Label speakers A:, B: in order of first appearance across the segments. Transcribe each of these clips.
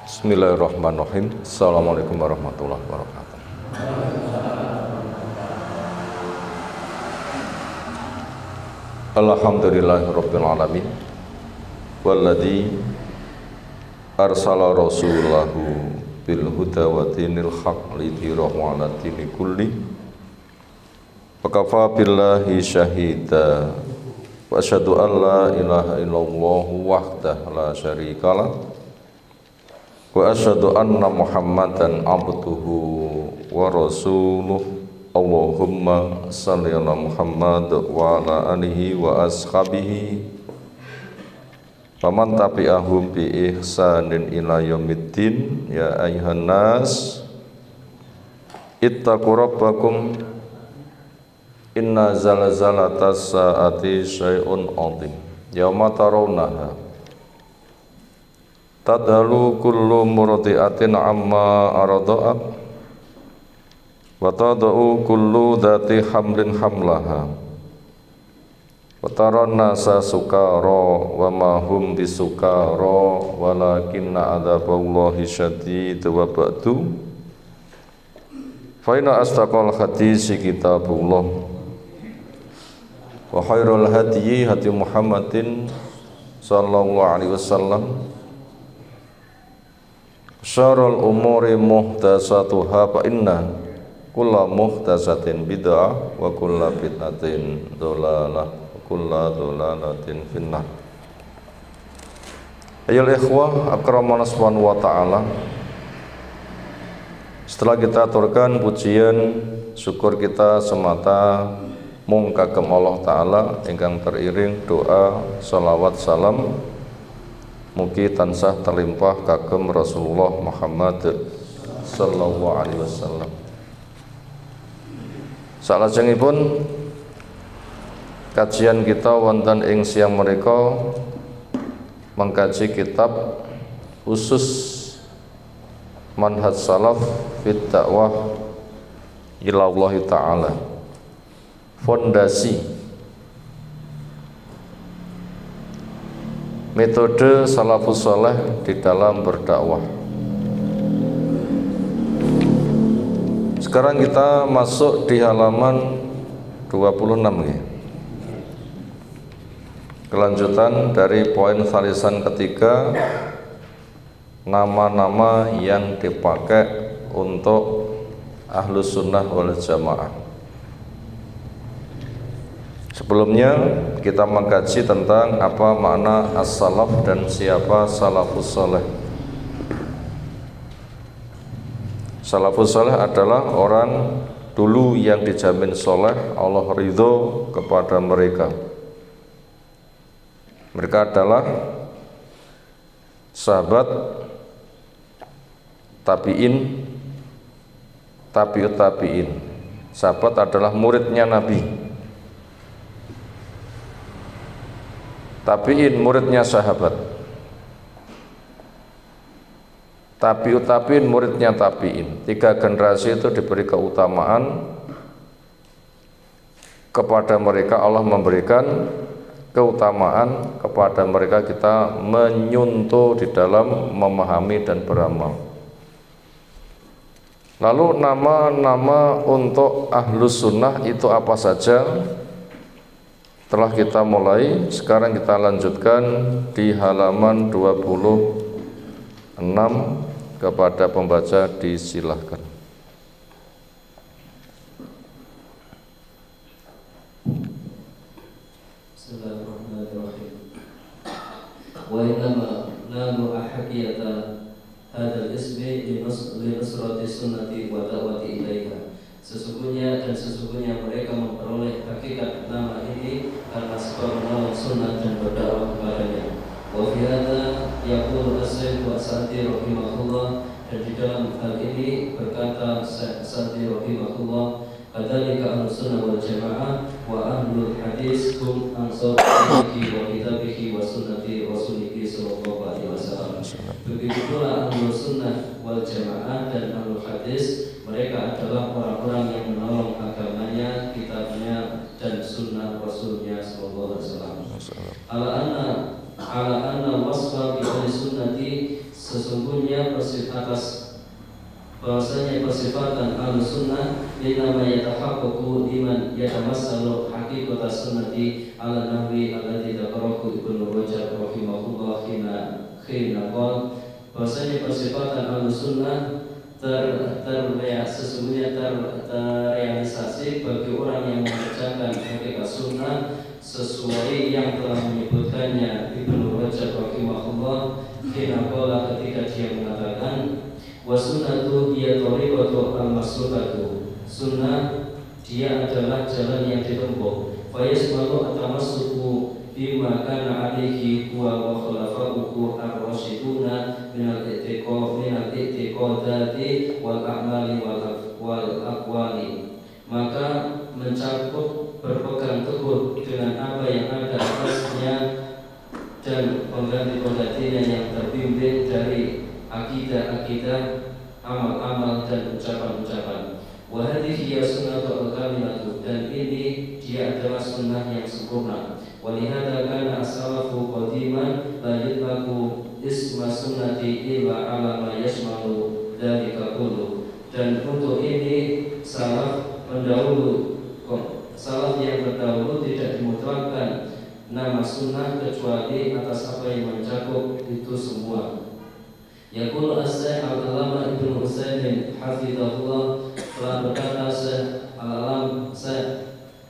A: Bismillahirrahmanirrahim. Assalamualaikum warahmatullahi wabarakatuh. Alhamdulillahirabbil alamin. Walladzi arsala rasulahu bil huda wa dinil haq lidhirahu 'ala dini kulli. Wa kafa billahi syahida. Wa asyhadu an la ilaha illallah wahdahu la syarikalah. Wa asyhadu anna Muhammadan abduhu wa rasuluh. Allahumma shalli ala Muhammad wa ala alihi wa ashabihi wa man tabi'ahum bi ihsanin ila yaumiddin. Ya ayyuhan nas ittaqu rabbakum inna zalzalatas saati syai'un 'adzim yauma tarawnaha tadhalu kullu murdi'atin amma arda'at wa tad'u kullu dhati hamlin hamlaha wa taran nasa sukara wa ma hum bisukara walakinna adzaballahi syadid wa ba'du fa inna astaqal hadisi kitabullah wa khairul hadyi hadi Muhammadin sallallahu alaihi wasallam syarrul umuri muhdatsatuha fa inna kulla muhdatsatin bid'ah wa kulla bid'atin dhalalah wa kulla dhalalatin finnar. Ayyuhal ikhwah akramana subhanahu wa ta'ala, setelah kita aturkan pujian syukur kita semata mung kagem Allah Ta'ala ingkang teriring doa salawat salam mugi tansah terlimpah kagem Rasulullah Muhammad sallallahu alaihi wasallam. Salajengipun kajian kita wonten ing siang menika mengkaji kitab khusus manhaj salaf fit dakwah ila Allah Ta'ala, fondasi metode salafus saleh di dalam berdakwah. Sekarang kita masuk di halaman 26 ya. Kelanjutan dari poin salisan ketiga, nama-nama yang dipakai untuk ahlus sunnah wal jamaah. Sebelumnya kita mengkaji tentang apa makna as-salaf dan siapa salafus saleh. Salafus saleh adalah orang dulu yang dijamin soleh, Allah ridho kepada mereka. Mereka adalah sahabat, tabi'in, tabi'ut tabi'in. Sahabat adalah muridnya Nabi, tabi'in muridnya sahabat, tabi'ut tabi'in muridnya tabi'in. Tiga generasi itu diberi keutamaan. Kepada mereka Allah memberikan keutamaan, kepada mereka kita menyuntuh di dalam memahami dan beramal. Lalu nama-nama untuk ahlus sunnah itu apa saja? Telah kita mulai, sekarang kita lanjutkan di halaman 26. Kepada pembaca disilahkan.
B: Bismillahirrahmanirrahim. Wa innama nalu ahadiyata hadal ismi linusrati sunnati wa da'wati ilaiha. Sesungguhnya mereka memperoleh hakikat nama ini karena sebab menolong sunnah dan berdakwah kepadanya. Wa fi hadza yaqulu as-Syaikh Sa'di rahimahullah, dan di dalam hal ini berkata Syekh Sa'di rahimahullah, kadzalika ahlus sunnah wal jamaah wa ahlul hadis hum ansar-Allahi wa kitabihi wa sunnati rasulihi sallallahu alaihi wasallam. Begitu pula ahlus sunnah wal jamaah dan ahlul hadis, mereka adalah orang-orang yang menolong agamanya, kitabnya dan sunnah rasulnya sallallahu alaihi wasallam. Ala anna wasfa bi ahli sunnati sesungguhnya bahwasanya persifatan al-sunnah innama yatahaqqaqu liman yatamassalu haqiqata sunnati ala nahwi alladzi dzakarahu Ibnu Rajab rahimahullah khina qol bahwasanya persifatan al-sunnah sesungguhnya terrealisasi bagi orang yang mengerjakan hakikat sunnah sesuai yang telah menyebutkannya Ibnu Rajab rahimahullah khina qala ketika dia mengatakan wa sunnatu hiya thariqatu al-maslukatu. Sunnah dia adalah jalan yang ditempuh. Fa yasmalu atamassuku bima kana alaihi wa khulafaa'uhu ar-rasyiduna min al-i'tiqadati wal a'mali wal aqwali. Maka mencakup berpegang teguh dengan apa yang ada atasnya dan pengganti-penggantinya yang terbimbing dari akidah-akidah, amal-amal dan ucapan-ucapan. Wa hadhihi hiya sunnatul kamilatu, dan ini dia adalah sunnah yang sempurna. Wa lihadza kana as-salafu qadiman la yutlaku isma sunnati illa ala ma yashmalu dzalika kullu. Dan untuk ini salaf yang terdahulu tidak dimutlakkan nama sunnah kecuali atas apa yang mencakup itu semua. Yaqulu as-Syaikh Al-Allamah Ibnu Utsaimin hafizahullah, telah berkata Syekh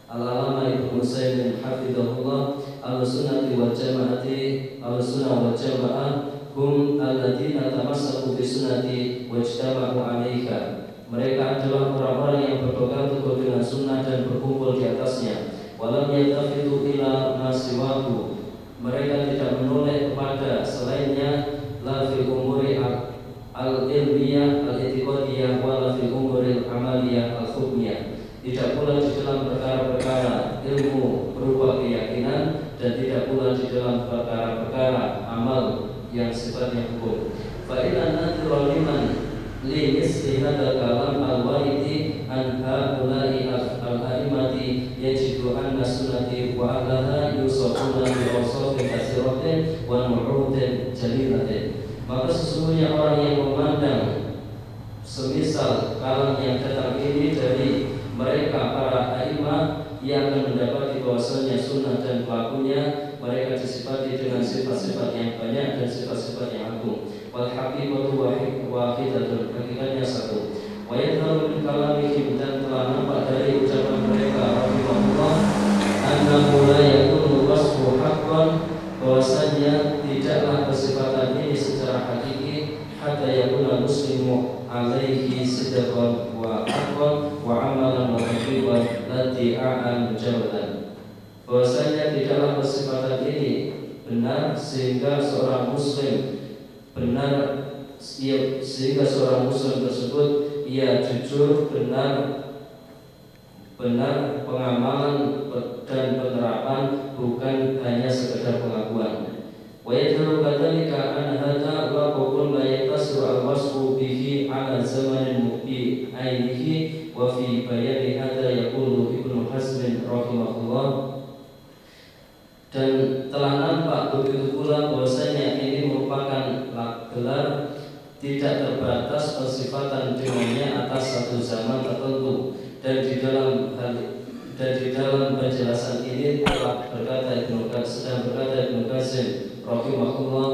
B: Al-Allamah Ibnu Utsaimin hafizahullah, al-sunnati wal jama'ati al-sunnah wal jama'ah hum alladziina tamassaku bi sunnati wajtama'u 'alaiha. Mereka adalah orang-orang yang berpegang teguh dengan sunnah dan berkumpul di atasnya. Walam yaltafitu ila ma siwahu. Mereka tidak menoleh kepada selainnya, la fil umuri al-ilmiyah al-i'tiqadiyah wa la fil umuri al-amaliyah al-hukmiyah. Tidak pula di dalam perkara-perkara ilmu berupa keyakinan, dan tidak pula di dalam perkara-perkara amal yang sifatnya hukum. Fa inna nadhira liman li misli hadzal kalam al-waridi an haula'i al-a'immati yajidu anna sunnati wa ahlaha yusafuna bi awsafin katsiratin wa nu'udin jalilatin. Maka sesungguhnya orang yang memandang semisal kalam yang datang ini dari mereka para a'imah, yang akan mendapati bahwasanya sunnah dan pelakunya mereka disifati dengan sifat-sifat yang banyak dan sifat-sifat yang agung. Wal haqiqatu wahidatun, hakikatnya satu. Wa yadharu min kalamihim, dan telah nampak dari ucapan mereka rahimahullah, annahu la yakunu wasfu haqqan, bahwasanya tidaklah kesifatan ini secara hakiki, hatta yakuna muslimu alaihi sidqan wa haqqan wa amalan wa haqiqan lati'an mujarradan. Bahwasanya tidaklah kesifatan ini benar sehingga seorang muslim tersebut ia jujur, benar pengamalan dan penerapan, bukan hanya sekedar pengakuan. Wa yadhuru kadzalika an hadza laqabun la yaqtasu al-wasfu bihi ala zamanin mu'bi ainihi wa fi bayani hadza yaqulu Ibnu Hazm rahimahullah. Dan telah nampak begitu pula bahwasanya ini merupakan gelar tidak terbatas persifatan dengannya atas satu zaman tertentu, dan di dalam penjelasan ini telah berkata Ibnu Qasim rahimahullah,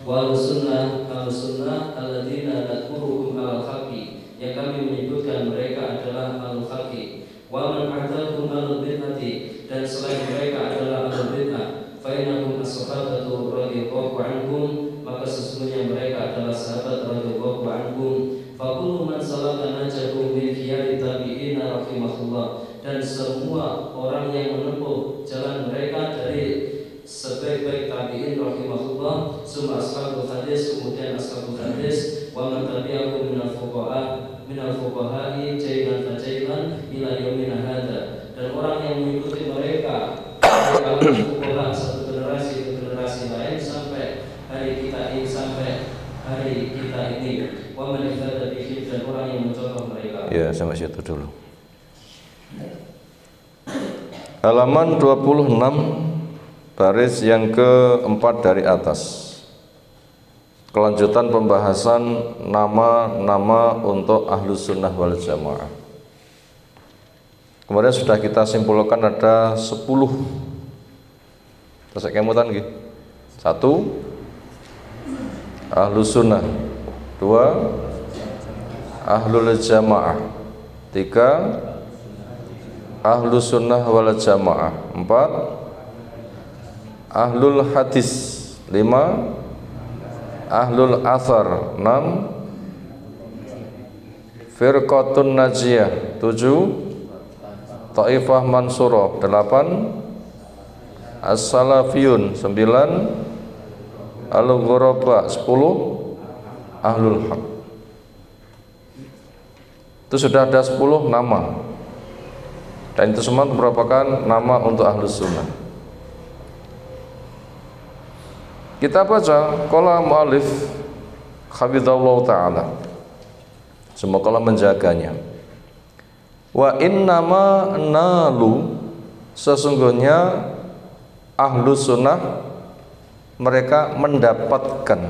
B: wal sunnah alladzina nadkuruhum al-haqqi, yang kami menyebutkan mereka adalah al-haqqi, wa man a'tahum al-bid'ati, dan selain mereka adalah al-bid'ah, fa innahum as-sahabatu radhiyallahu anhum, maka sesungguhnya mereka adalah sahabat radhiyallahu anhum. Fa kullu man salaka najahu min khiyari tabi'ina rahimahullah, dan semua orang yang menempuh jalan mereka dari sebaik-baik tabi'in rahimahullah, summa ashabul hadis, kemudian ashabul hadis, wa man tabi'ahu minal fuqaha'i jailan fajailan ila yaumina hadza, dan orang yang mengikuti mereka dari kalangan fuqaha satu generasi ke generasi lain sampai hari kita ini, wa man ihtada bihim, dan orang yang mencontoh mereka.
A: Ya, sampai situ dulu. Halaman 26, baris yang keempat dari atas. kelanjutan pembahasan nama-nama untuk Ahlus Sunnah wal Jamaah. Kemarin sudah kita simpulkan ada 10. Terus kemutan nggih. 1 Ahlus Sunnah, 2 Ahlul Jamaah, 3 Ahlus Sunnah wal Jamaah, 4 Ahlul Hadis, 5 Ahlul Athar, 6 Firqatun Najiyah, 7 Taifah Mansurah, 8 As-Salafiyun, 9 Al-Ghuraba, 10 Ahlul Haq. Itu sudah ada 10 nama, dan itu semua merupakan nama untuk Ahlus Sunnah. Kita baca qala mu'allif hafizallahu ta'ala, semoga Allah menjaganya. Wa innama nalu, sesungguhnya Ahlus Sunnah mereka mendapatkan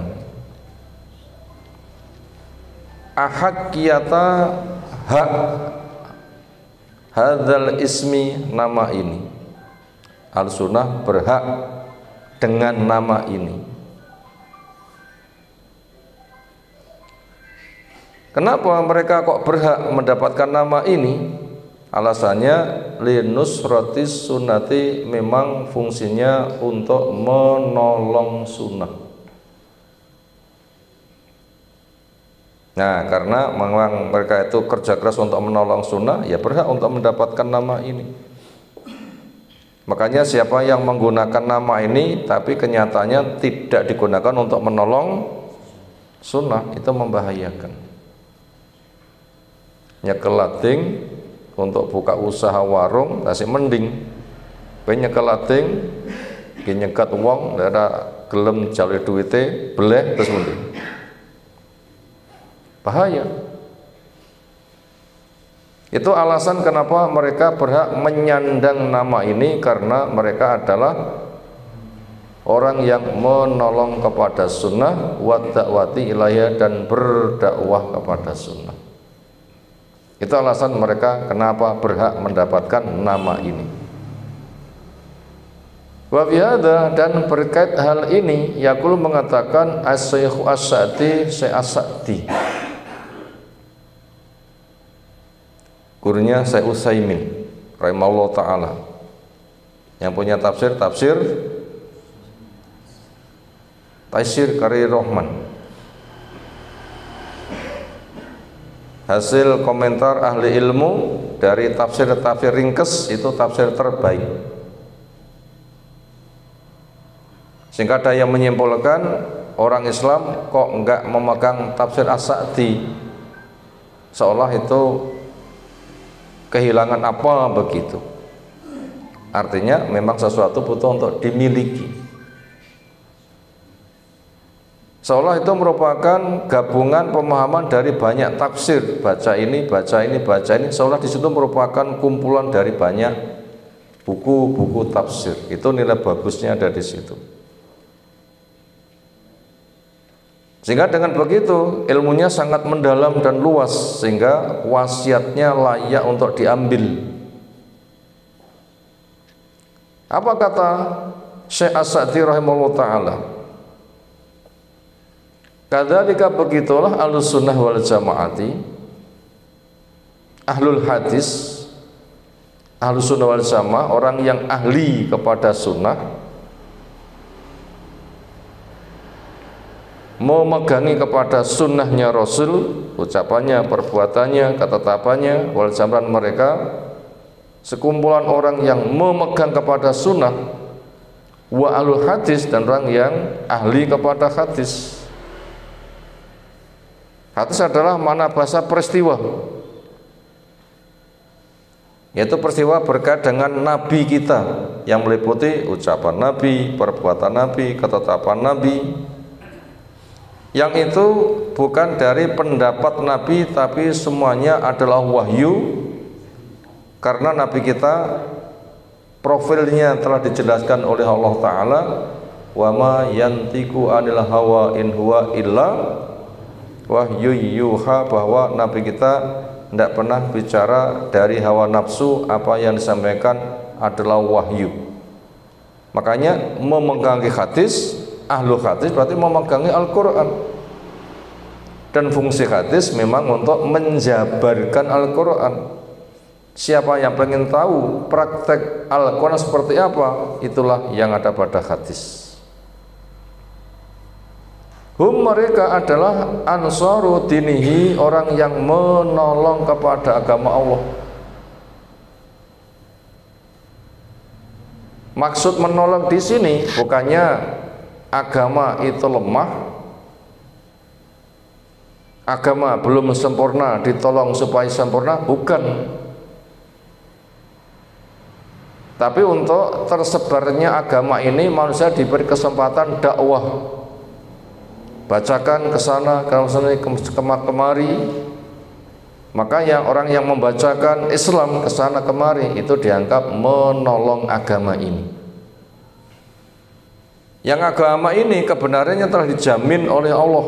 A: ahakiyata hak hadzal ismi, nama ini. Ahlus Sunnah berhak dengan nama ini. Kenapa mereka kok berhak mendapatkan nama ini? Alasannya linusratis sunnati, memang fungsinya untuk menolong sunnah. Nah, karena memang mereka itu kerja keras untuk menolong sunnah, ya berhak untuk mendapatkan nama ini. Makanya siapa yang menggunakan nama ini tapi kenyataannya tidak digunakan untuk menolong sunnah, itu membahayakan. Nyekel lading untuk buka usaha warung masih mending, nyekel lading nyekat wong daerah gelem jalur duwite beleh terus mending. Bahaya. Itu alasan kenapa mereka berhak menyandang nama ini, karena mereka adalah orang yang menolong kepada sunnah, wa da'wati ilaiha, dan berdakwah kepada sunnah. Itu alasan mereka kenapa berhak mendapatkan nama ini. Wa bihadza, dan berkait hal ini yaqul mengatakan as-Syaikh as-Sa'di, Syekh as-Sa'di, gurunya Syekh Utsaimin rahimahullah ta'ala, yang punya tafsir Taisir Karir Rahman. Hasil komentar ahli ilmu dari tafsir ringkes, itu tafsir terbaik. Sehingga ada yang menyimpulkan orang Islam kok enggak memegang tafsir As-Sa'di, seolah itu kehilangan apa begitu. Artinya memang sesuatu butuh untuk dimiliki, seolah itu merupakan gabungan pemahaman dari banyak tafsir, baca ini, seolah di situ merupakan kumpulan dari banyak buku-buku tafsir. Itu nilai bagusnya ada di situ. Sehingga dengan begitu ilmunya sangat mendalam dan luas, sehingga wasiatnya layak untuk diambil. Apa kata Syekh As-Sa'di rahimahullah ta'ala? Kadzalika, begitulah Ahlus Sunnah wal Jamaati, Ahlul Hadis, Ahlus Sunnah wal Jamaah, orang yang ahli kepada sunnah, memegangi kepada sunnahnya Rasul, ucapannya, perbuatannya, ketetapannya, wal jamran, mereka sekumpulan orang yang memegang kepada sunnah, wa alul hadis, dan orang yang ahli kepada hadis. Hadis adalah mana bahasa peristiwa, yaitu peristiwa berkait dengan Nabi kita, yang meliputi ucapan Nabi, perbuatan Nabi, ketetapan Nabi, yang itu bukan dari pendapat Nabi, tapi semuanya adalah wahyu, karena Nabi kita profilnya telah dijelaskan oleh Allah Ta'ala wa ma yantiqu anil hawa in huwa illa wahyu yuha, bahwa Nabi kita tidak pernah bicara dari hawa nafsu, apa yang disampaikan adalah wahyu. Makanya memegangi hadis, ahlu hadis berarti memegangi Al-Quran. Dan fungsi hadis memang untuk menjabarkan Al-Quran. Siapa yang pengen tahu praktek Al-Quran seperti apa, itulah yang ada pada hadis. Mereka adalah ansaru dinihi, orang yang menolong kepada agama Allah. Maksud menolong di sini bukannya agama itu lemah, agama belum sempurna ditolong supaya sempurna, bukan. Tapi untuk tersebarnya agama ini manusia diberi kesempatan dakwah. Bacakan ke sana, kemari. Maka orang yang membacakan Islam ke sana kemari itu dianggap menolong agama ini. Yang agama ini kebenarannya telah dijamin oleh Allah,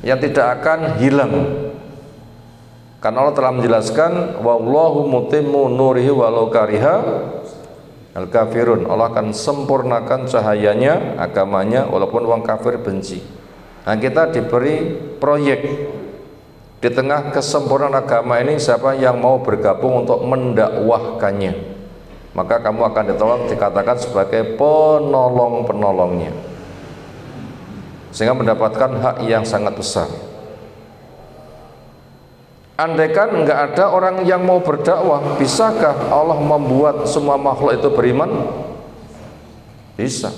A: yang tidak akan hilang. Karena Allah telah menjelaskan, wallahu mutimmu nurihi walau kariha al-kafirun. Allah akan sempurnakan cahayanya, agamanya, walaupun orang kafir benci. Nah, kita diberi proyek di tengah kesempurnaan agama ini. Siapa yang mau bergabung untuk mendakwahkannya, maka kamu akan ditolong, dikatakan sebagai penolong-penolongnya, sehingga mendapatkan hak yang sangat besar. Andaikan enggak ada orang yang mau berdakwah, bisakah Allah membuat semua makhluk itu beriman? Bisa.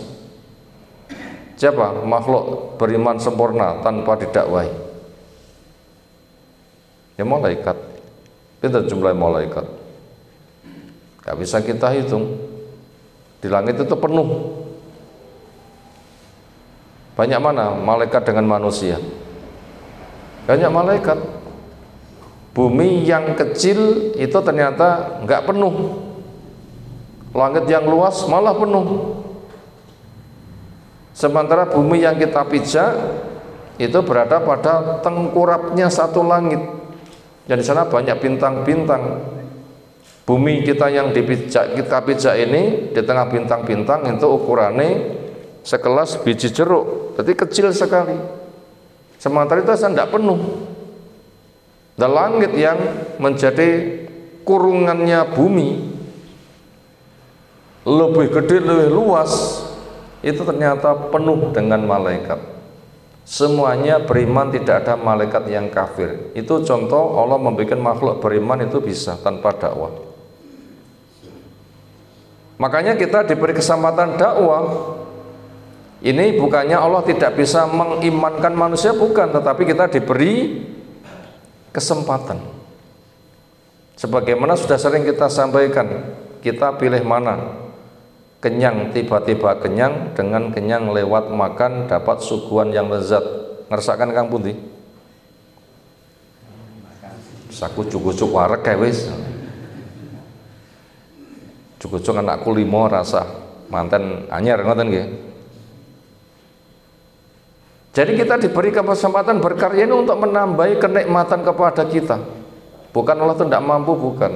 A: Siapa makhluk beriman sempurna tanpa didakwahi? Ya malaikat. Berapa jumlah malaikat? Gak bisa kita hitung. Di langit itu penuh. Banyak mana malaikat dengan manusia? Banyak malaikat. Bumi yang kecil itu ternyata nggak penuh, langit yang luas malah penuh. Sementara bumi yang kita pijak itu berada pada tengkurapnya satu langit, dan di sana banyak bintang-bintang. Bumi kita yang kita pijak ini di tengah bintang-bintang itu ukurannya sekelas biji jeruk, jadi kecil sekali. Sementara itu tidak penuh. Dan langit yang menjadi kurungannya bumi lebih gede, lebih luas, itu ternyata penuh dengan malaikat. Semuanya beriman, tidak ada malaikat yang kafir. Itu contoh Allah membuat makhluk beriman itu bisa tanpa dakwah. Makanya kita diberi kesempatan dakwah. Ini bukannya Allah tidak bisa mengimankan manusia, bukan, tetapi kita diberi kesempatan. Sebagaimana sudah sering kita sampaikan, kita pilih mana? Kenyang, tiba-tiba kenyang, dengan kenyang lewat makan dapat suguhan yang lezat. Ngersakan Kang Pundi? Saku cukup warek kae wis. Cukup anakku 5 rasa manten anyar ngoten nggih. Jadi kita diberi kesempatan berkarya ini untuk menambahi kenikmatan kepada kita. Bukan Allah itu tidak mampu, bukan.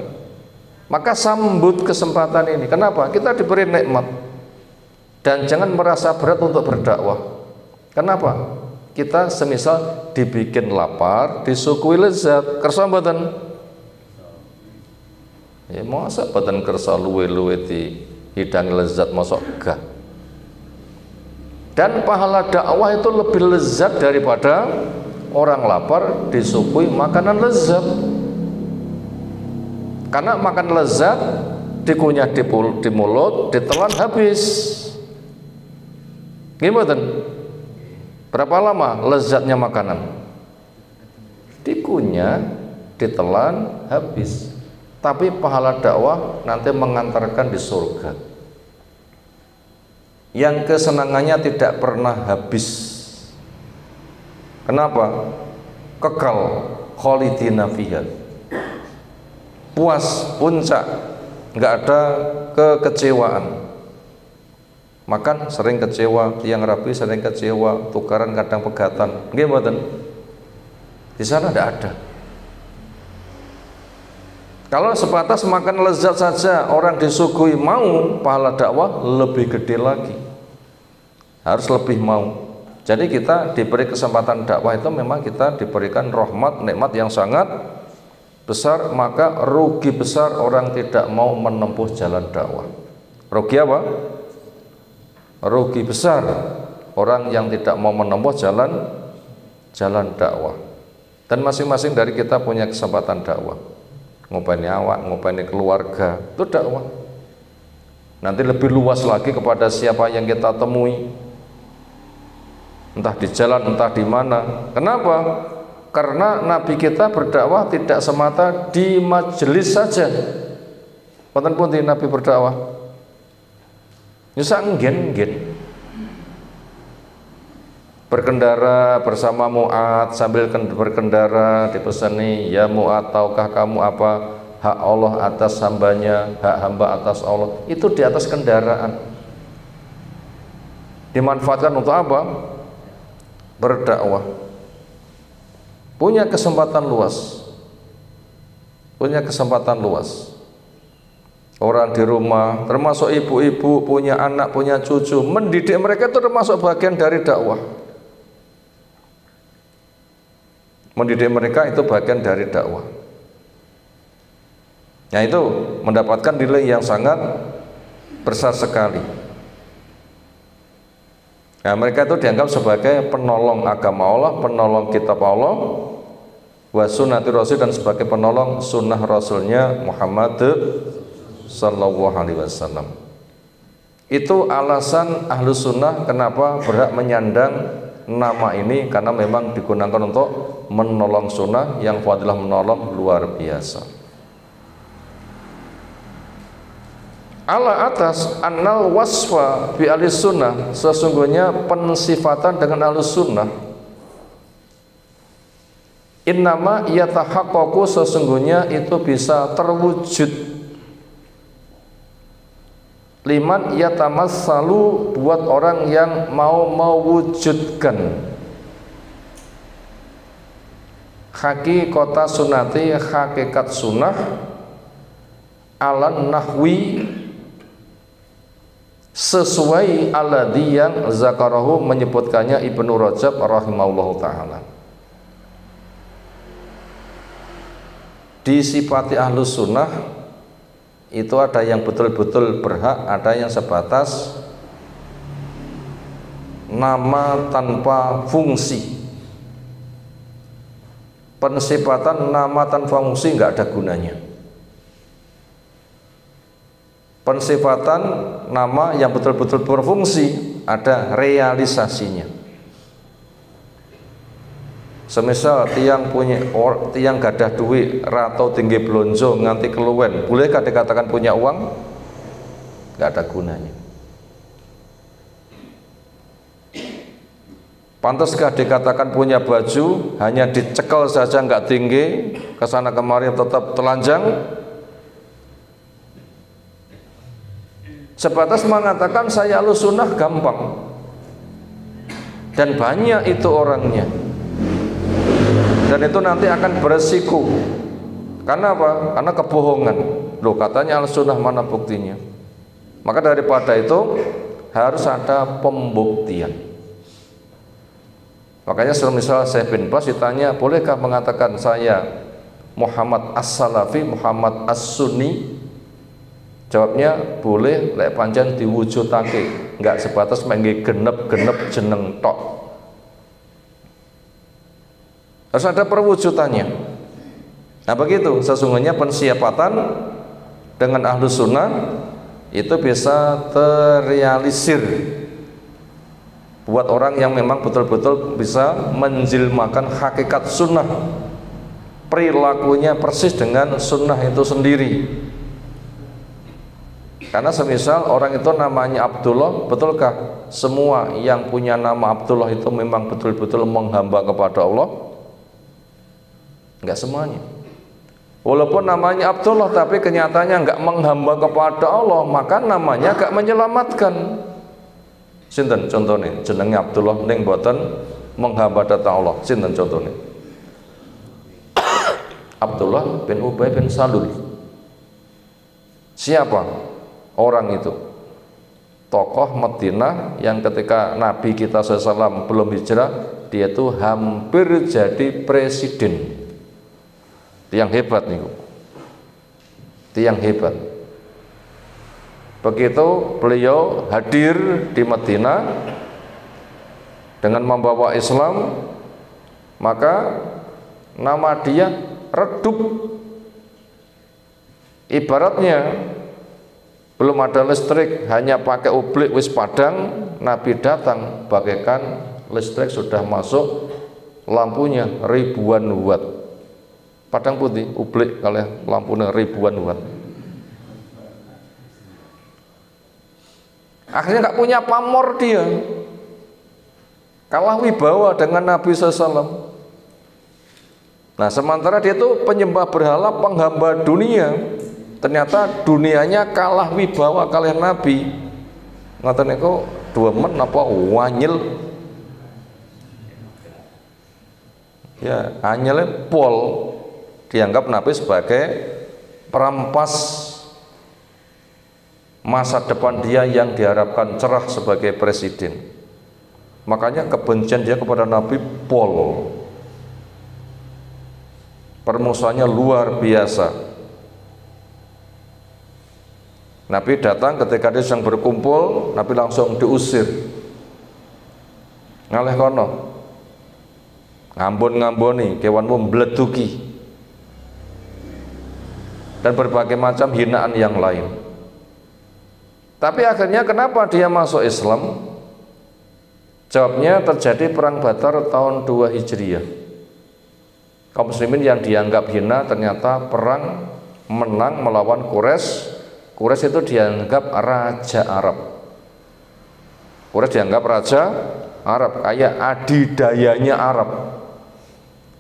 A: Maka sambut kesempatan ini. Kenapa? Kita diberi nikmat. Dan jangan merasa berat untuk berdakwah. Kenapa? Kita semisal dibikin lapar, disuguhi lezat, kersa mboten? Ya masa badan kersa luwe-luwe di hidang lezat mosok gak. Dan pahala dakwah itu lebih lezat daripada orang lapar disuguhi makanan lezat. Karena makan lezat dikunyah di mulut, ditelan habis. Gimana? Berapa lama lezatnya makanan? Dikunyah, ditelan habis. Tapi pahala dakwah nanti mengantarkan di surga, yang kesenangannya tidak pernah habis. Kenapa? Kekal, khalidina fiha, puas, puncak, nggak ada kekecewaan. Makan sering kecewa, tiang rapi sering kecewa, tukaran kadang pegatan. Nggih mboten? Di sana tidak ada. Kalau sebatas makan lezat saja orang disuguhi mau, pahala dakwah lebih gede lagi. Harus lebih mau. Jadi kita diberi kesempatan dakwah itu memang kita diberikan rahmat, nikmat yang sangat besar, maka rugi besar orang tidak mau menempuh jalan dakwah. Rugi apa? Rugi besar orang yang tidak mau menempuh jalan dakwah. Dan masing-masing dari kita punya kesempatan dakwah. Ngopeni awak, ngopeni keluarga, itu dakwah. Nanti lebih luas lagi kepada siapa yang kita temui, entah di jalan, entah di mana. Kenapa? Karena Nabi kita berdakwah tidak semata di majelis saja. Wonten pundi Nabi berdakwah? Nyusak nggen-nggen. Berkendara bersama Mu'ad, sambil berkendara dipesani, ya Mu'ad, tahukah kamu apa hak Allah atas hambanya, hak hamba atas Allah? Itu di atas kendaraan. Dimanfaatkan untuk apa? Berdakwah. Punya kesempatan luas. Punya kesempatan luas. Orang di rumah, termasuk ibu-ibu punya anak, punya cucu, mendidik mereka itu termasuk bagian dari dakwah. Mendidik mereka itu bagian dari dakwah. Nah itu mendapatkan nilai yang sangat besar sekali. Nah mereka itu dianggap sebagai penolong agama Allah, penolong kitab Allah, wa sunnati rasul, dan sebagai penolong sunnah rasulnya Muhammad sallallahu alaihi wasallam. Itu alasan ahlu sunnah kenapa berhak menyandang nama ini, karena memang digunakan untuk menolong sunnah yang fadilah menolong luar biasa. Ala atas annal wasfa bi ahli sunnah, sesungguhnya pensifatan dengan ahli sunnah, innama yatahaqqaqu, sesungguhnya itu bisa terwujud, liman yatamassalu, buat orang yang mau mewujudkan haqiqata sunnati, hakikat sunnah, alan nahwi, sesuai alladhi yang zakarahu, menyebutkannya Ibnu Rajab rahimahullahu ta'ala. Disifati ahlus sunnah itu ada yang betul-betul berhak, ada yang sebatas nama tanpa fungsi. Pensifatan nama tanpa fungsi nggak ada gunanya. Pensifatan nama yang betul-betul berfungsi, ada realisasinya. Semisal tiang gadah duit ratau tinggi blonjo nganti keluwen, bolehkah dikatakan punya uang? Nggak ada gunanya. Pantaskah dikatakan punya baju hanya dicekel saja nggak tinggi, kesana kemari tetap telanjang? Sebatas mengatakan saya ahlus sunnah gampang, dan banyak itu orangnya, dan itu nanti akan beresiko. Karena apa? Karena kebohongan. Loh, katanya ahlus sunnah, mana buktinya? Maka daripada itu harus ada pembuktian. Makanya misal Syekh bin Bas ditanya, bolehkah mengatakan saya Muhammad as-Salafi, Muhammad as-Sunni? Jawabnya, boleh lek pancen diwujudake, enggak sebatas mengge genep-genep jeneng tok. Harus ada perwujudannya. Nah begitu, sesungguhnya pensifatan dengan ahlus sunnah itu bisa terrealisir buat orang yang memang betul-betul bisa menjilmakan hakikat sunnah, perilakunya persis dengan sunnah itu sendiri. Karena semisal orang itu namanya Abdullah, betulkah semua yang punya nama Abdullah itu memang betul-betul menghamba kepada Allah? Enggak semuanya. Walaupun namanya Abdullah tapi kenyataannya enggak menghamba kepada Allah, maka namanya enggak menyelamatkan. Sinten contone jenenge Abdullah ning boten menghamba dhateng Allah. Sinten contone? Abdullah bin Ubay bin Salul. Siapa orang itu? Tokoh Madinah yang ketika Nabi kita SAW belum hijrah, dia itu hampir jadi presiden. Tiang hebat nih, tiang hebat. Begitu beliau hadir di Madinah dengan membawa Islam, maka nama dia redup. Ibaratnya belum ada listrik, hanya pakai ublik wis padang, Nabi datang bagaikan listrik sudah masuk lampunya ribuan watt. Padang putih, ublik kalian lampunya ribuan watt. Akhirnya nggak punya pamor dia, kalah wibawa dengan Nabi SAW. Nah sementara dia itu penyembah berhala, penghamba dunia, ternyata dunianya kalah wibawa kalian Nabi. Ngatain kok dua men apa wanyil, ya anyelnya pol, dianggap Nabi sebagai perampas masa depan dia yang diharapkan cerah sebagai presiden. Makanya kebencian dia kepada Nabi pol, permusuhannya luar biasa. Nabi datang ketika dia sedang berkumpul, Nabi langsung diusir. Ngaleh kono, ngambon-ngamboni, kewanmu mbleduki, dan berbagai macam hinaan yang lain. Tapi akhirnya kenapa dia masuk Islam? Jawabnya terjadi perang Badar tahun 2 Hijriah. Kaum muslimin yang dianggap hina ternyata perang menang melawan Quraisy. Quraisy itu dianggap raja Arab. Quraisy dianggap raja Arab, kayak adidayanya Arab.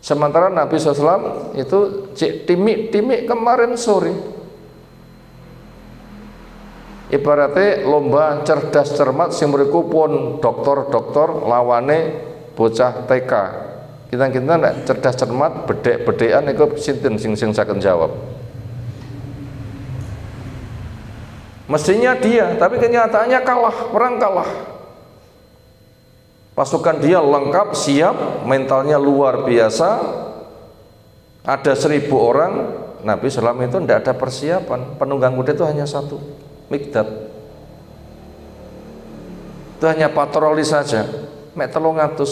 A: Sementara Nabi SAW itu cik timik-timik kemarin sore. Ibaratnya lomba cerdas cermat sing mriku pun doktor lawane bocah TK. Kita ndak cerdas cermat bedek-bedekan iku sinten sing saged jawab. Mestinya dia, tapi kenyataannya kalah, perang kalah. Pasukan dia lengkap, siap, mentalnya luar biasa. Ada 1000 orang, Nabi SAW itu tidak ada persiapan. Penunggang kuda itu hanya satu, Mikdad. Itu hanya patroli saja, mek 300.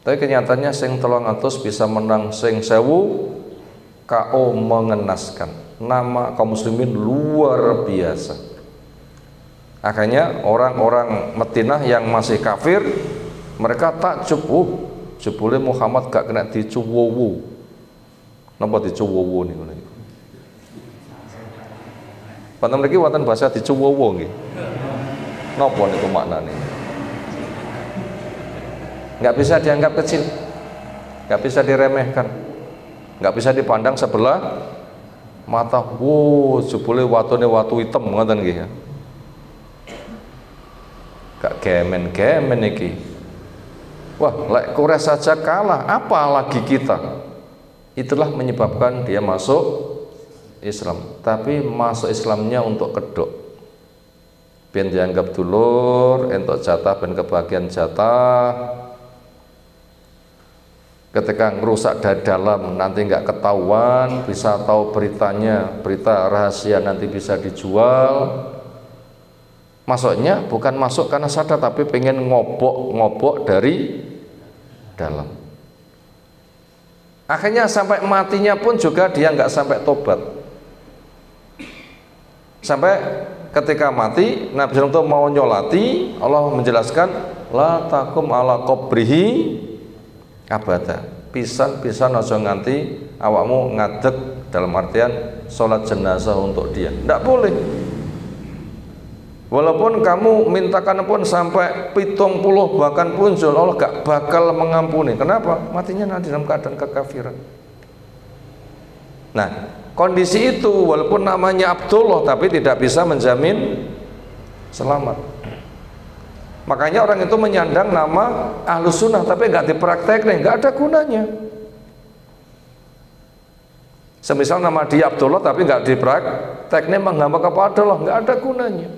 A: Tapi kenyataannya sing 300 bisa menang sing 1000. KO mengenaskan. Nama kaum muslimin luar biasa. Akhirnya orang-orang Madinah yang masih kafir, mereka takjub, jebule Muhammad gak kena dicuwowo. Napa dicuwowo niku? Panten mriki wonten bahasa dicuwowo nggih. Napa niku maknane? Nggak bisa dianggap kecil, nggak bisa diremehkan, nggak bisa dipandang sebelah mata. Wow, jebule watune watu hitam ngoten nggih ya. Gak gemen-gemen iki. Wah, lek Quraisy saja kalah, apalagi kita. Itulah menyebabkan dia masuk Islam. Tapi masuk Islamnya untuk kedok. Ben dianggap dulur, entuk jatah ben kebagian jatah. Ketika ngerusak dari dalam nanti nggak ketahuan, bisa tahu beritanya, berita rahasia nanti bisa dijual. Masuknya bukan masuk karena sadar, tapi pengen ngobok dari dalam. Akhirnya sampai matinya pun juga dia nggak sampai tobat. Sampai ketika mati, Nabi SAW mau nyolati, Allah menjelaskan, la takum ala qabrihi abada. Pisan-pisan aja nganti awakmu ngadeg, dalam artian sholat jenazah untuk dia. Tidak boleh. Walaupun kamu mintakan pun sampai 70 bahkan punjul, Allah gak bakal mengampuni. Kenapa? Matinya nanti dalam keadaan kekafiran. Nah, kondisi itu walaupun namanya Abdullah tapi tidak bisa menjamin selamat. Makanya orang itu menyandang nama Ahlus Sunnah tapi nggak diprakteknya, nggak ada gunanya. Semisal nama dia Abdullah tapi nggak diprakteknya menghamba kepada Allah, nggak ada gunanya.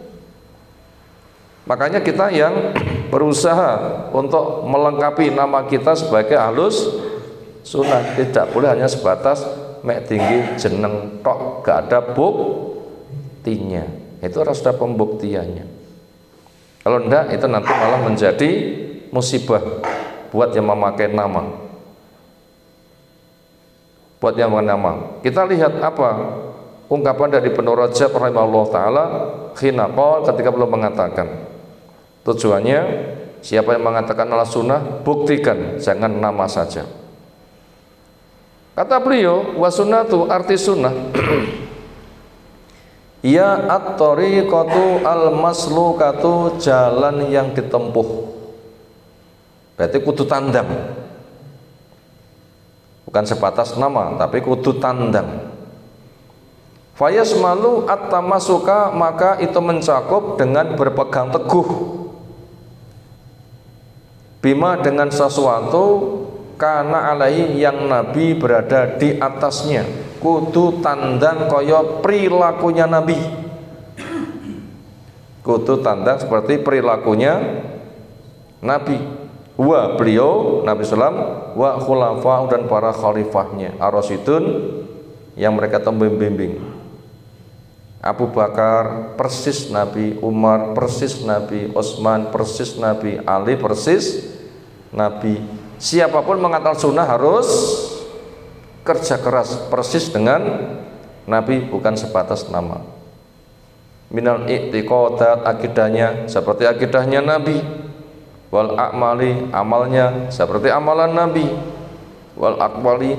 A: Makanya kita yang berusaha untuk melengkapi nama kita sebagai Ahlus Sunnah, tidak boleh hanya sebatas mek tinggi jeneng tok, gak ada buktinya. Itu harus ada pembuktiannya. Kalau enggak, itu nanti malah menjadi musibah buat yang memakai nama. Buat yang memakai nama. Kita lihat apa ungkapan dari Ibnu Rajab rahimahullah taala khina qol, ketika belum mengatakan. Tujuannya, siapa yang mengatakan Ahlus Sunnah, buktikan, jangan nama saja. Kata beliau, wa sunnatu, arti sunnah ya at-tariqatu al-maslukatu, jalan yang ditempuh. Berarti kudu tandang, bukan sebatas nama tapi kudu tandang. Fayasmalu at-tamasuka, maka itu mencakup dengan berpegang teguh bima, dengan sesuatu karena alaihi, yang Nabi berada di atasnya. Kudu tandang kaya perilakunya Nabi, kudu tandang seperti perilakunya Nabi. Wa, beliau Nabi Sallam, wa khulafa, dan para khalifahnya ar-rasyidun, yang mereka membimbing. Abu Bakar persis Nabi, Umar persis Nabi, Utsman persis Nabi, Ali persis Nabi. Siapapun mengatakan sunnah harus kerja keras persis dengan Nabi, bukan sebatas nama. Minal i'tiqadat, akidahnya seperti akidahnya Nabi. Wal a'mali, amalnya seperti amalan Nabi. Wal aqwali,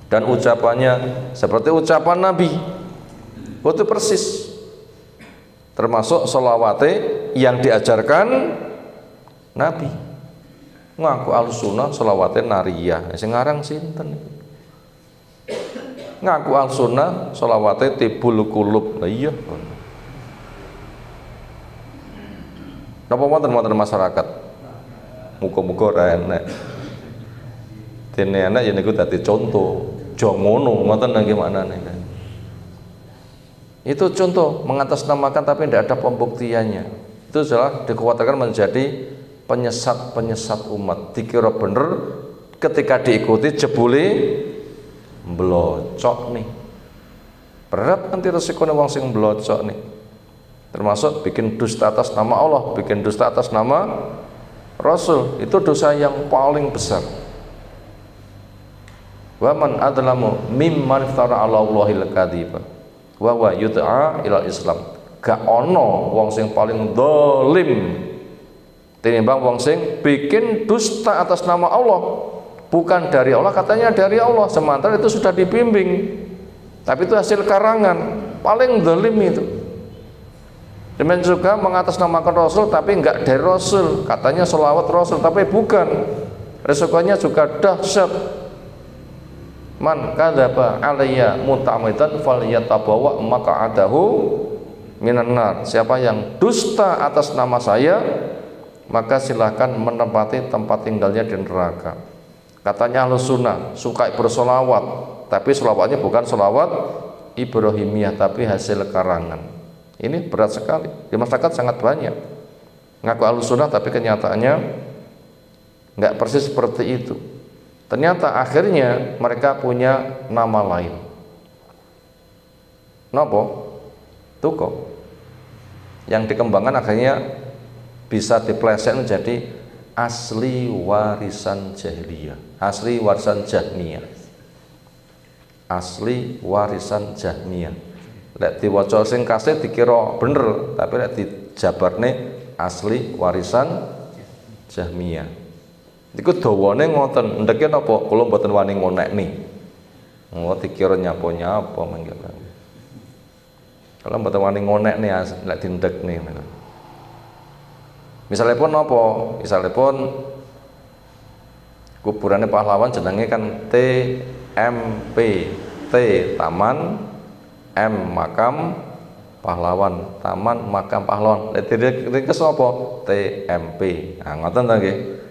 A: dan ucapannya seperti ucapan Nabi. Itu persis. Termasuk sholawate yang diajarkan Nabi. Ngaku Ahlus Sunnah sholawate nariyah, sing aran sinten? Ngaku Ahlus Sunnah sholawate tibul qulub. Lah iya. Napa wonten masyarakat? Muga-muga ora enek. Dene enek ya niku dadi contoh. Jo ngono, ngoten nggih maknane. Itu contoh mengatasnamakan tapi tidak ada pembuktiannya. Itu adalah dikhawatirkan menjadi penyesat umat. Dikira bener, ketika diikuti jebule blocok nih. Berat nanti resikonya wong sing blocok nih. Termasuk bikin dusta atas nama Allah, bikin dusta atas nama Rasul. Itu dosa yang paling besar. Wa man adlamu mimman iftara 'ala Allahil kadziba wa huwa yud'a ila Islam. Gak ono wong sing paling zalim tinimbang wong sing bikin dusta atas nama Allah, bukan dari Allah, katanya dari Allah, sementara itu sudah dibimbing, tapi itu hasil karangan. Paling zalim itu. Demikian juga mengatasnamakan Rasul tapi enggak dari Rasul, katanya sholawat Rasul tapi bukan. Resikonya juga dahsyat. Man kadzaba alayya muta'ammidan falyatabawa maq'adahu minan nar. Siapa yang dusta atas nama saya, maka silahkan menempati tempat tinggalnya di neraka. Katanya Ahlus Sunnah suka bersolawat, tapi solawatnya bukan solawat Ibrahimiyah tapi hasil karangan. Ini berat sekali. Di masyarakat sangat banyak ngaku Ahlus Sunnah tapi kenyataannya nggak persis seperti itu. Ternyata akhirnya mereka punya nama lain. Nopo? Tuko. Yang dikembangkan akhirnya bisa dipleset menjadi asli warisan jahiliyah, asli warisan jahmiyah, asli warisan jahmiyah. Lek diwaca sing kasih dikira bener, tapi lek dijabarne asli warisan jahmiyah. Iku dawane ngoten, ndeke napa kula mboten wani ngonekni. Oh dikira nyapa-nyapa mangke. Kalau mboten wani ngonekni lek dindekne. Misalnya pun apa? Misalnya pun kuburannya pahlawan jenenge kan TMP, T Taman, M Makam pahlawan, taman makam pahlawan. Diringkes apa? TMP. Nah, ngoten ta nggih.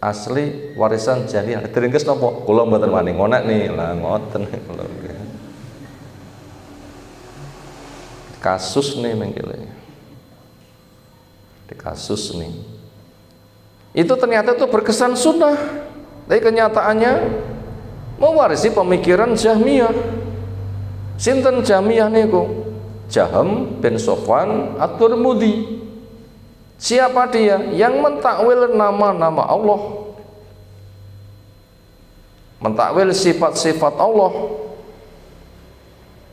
A: Asli warisan jariah. Diringkes napa? Kula mboten wani ngonek nih. Lah ngoten kula. Kasus nih mengkile. Di kasus nih. Itu ternyata itu berkesan sunnah. Tapi kenyataannya mewarisi pemikiran Jahmiyah. Sinten Jahmiyah niku? Jaham bin Sofwan At-Turmudi. Siapa dia? Yang mentakwil nama-nama Allah, mentakwil sifat-sifat Allah.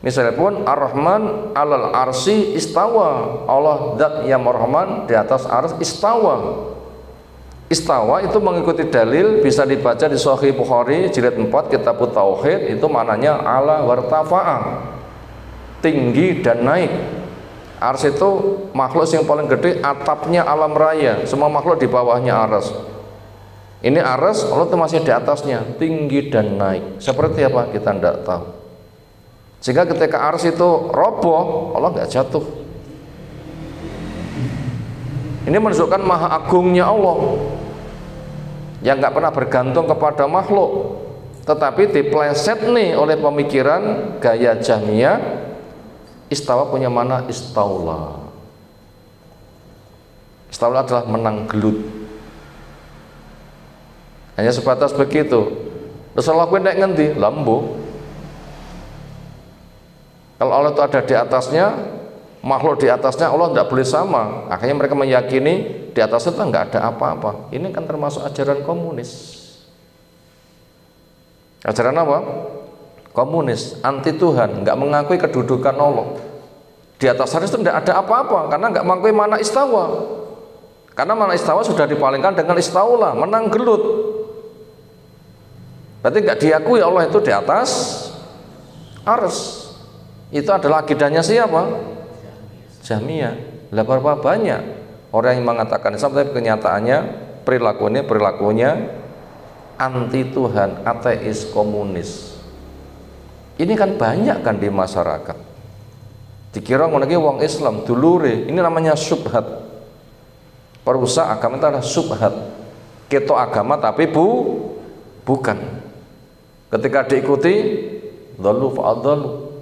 A: Misalnya pun Ar-Rahman alal arsy istawa. Allah zat yang Ar-Rahman di atas arsy istawa. Istawa itu mengikuti dalil, bisa dibaca di Sahih Bukhari jilid 4 Kitab Tauhid, itu maknanya ala wartafa'a, tinggi dan naik. Ars itu makhluk yang paling gede, atapnya alam raya, semua makhluk di bawahnya ars. Ini ars, Allah itu masih di atasnya, tinggi dan naik. Seperti apa? Kita tidak tahu. Sehingga ketika ars itu roboh, Allah nggak jatuh. Ini menunjukkan maha agungnya Allah yang nggak pernah bergantung kepada makhluk, tetapi dipleset nih oleh pemikiran gaya Jahmiyah. Istawa punya mana? Istaula. Istaula adalah menang gelut. Hanya sebatas begitu. Rasulullah kuwi nek ngendi? Lambo. Kalau Allah itu ada di atasnya, makhluk di atasnya, Allah tidak boleh sama. Akhirnya mereka meyakini di atas itu nggak ada apa-apa. Ini kan termasuk ajaran komunis. Ajaran apa? Komunis, anti Tuhan, nggak mengakui kedudukan Allah. Di atas arsy itu tidak ada apa-apa, karena nggak mengakui mana istawa. Karena mana istawa sudah dipalingkan dengan istaula, menang gelut. Berarti nggak diakui Allah itu di atas arsy. Itu adalah akidahnya siapa? Jahmiyah. Lah berapa banyak orang yang mengatakan Islam, tapi kenyataannya perilakunya anti Tuhan, ateis, komunis. Ini kan banyak kan di masyarakat. Dikira ngono wong Islam dulure, ini namanya syubhat. Perusak agama itu adalah syubhat. Ketok agama tapi bukan. Ketika diikuti dhalu fa'adhalu.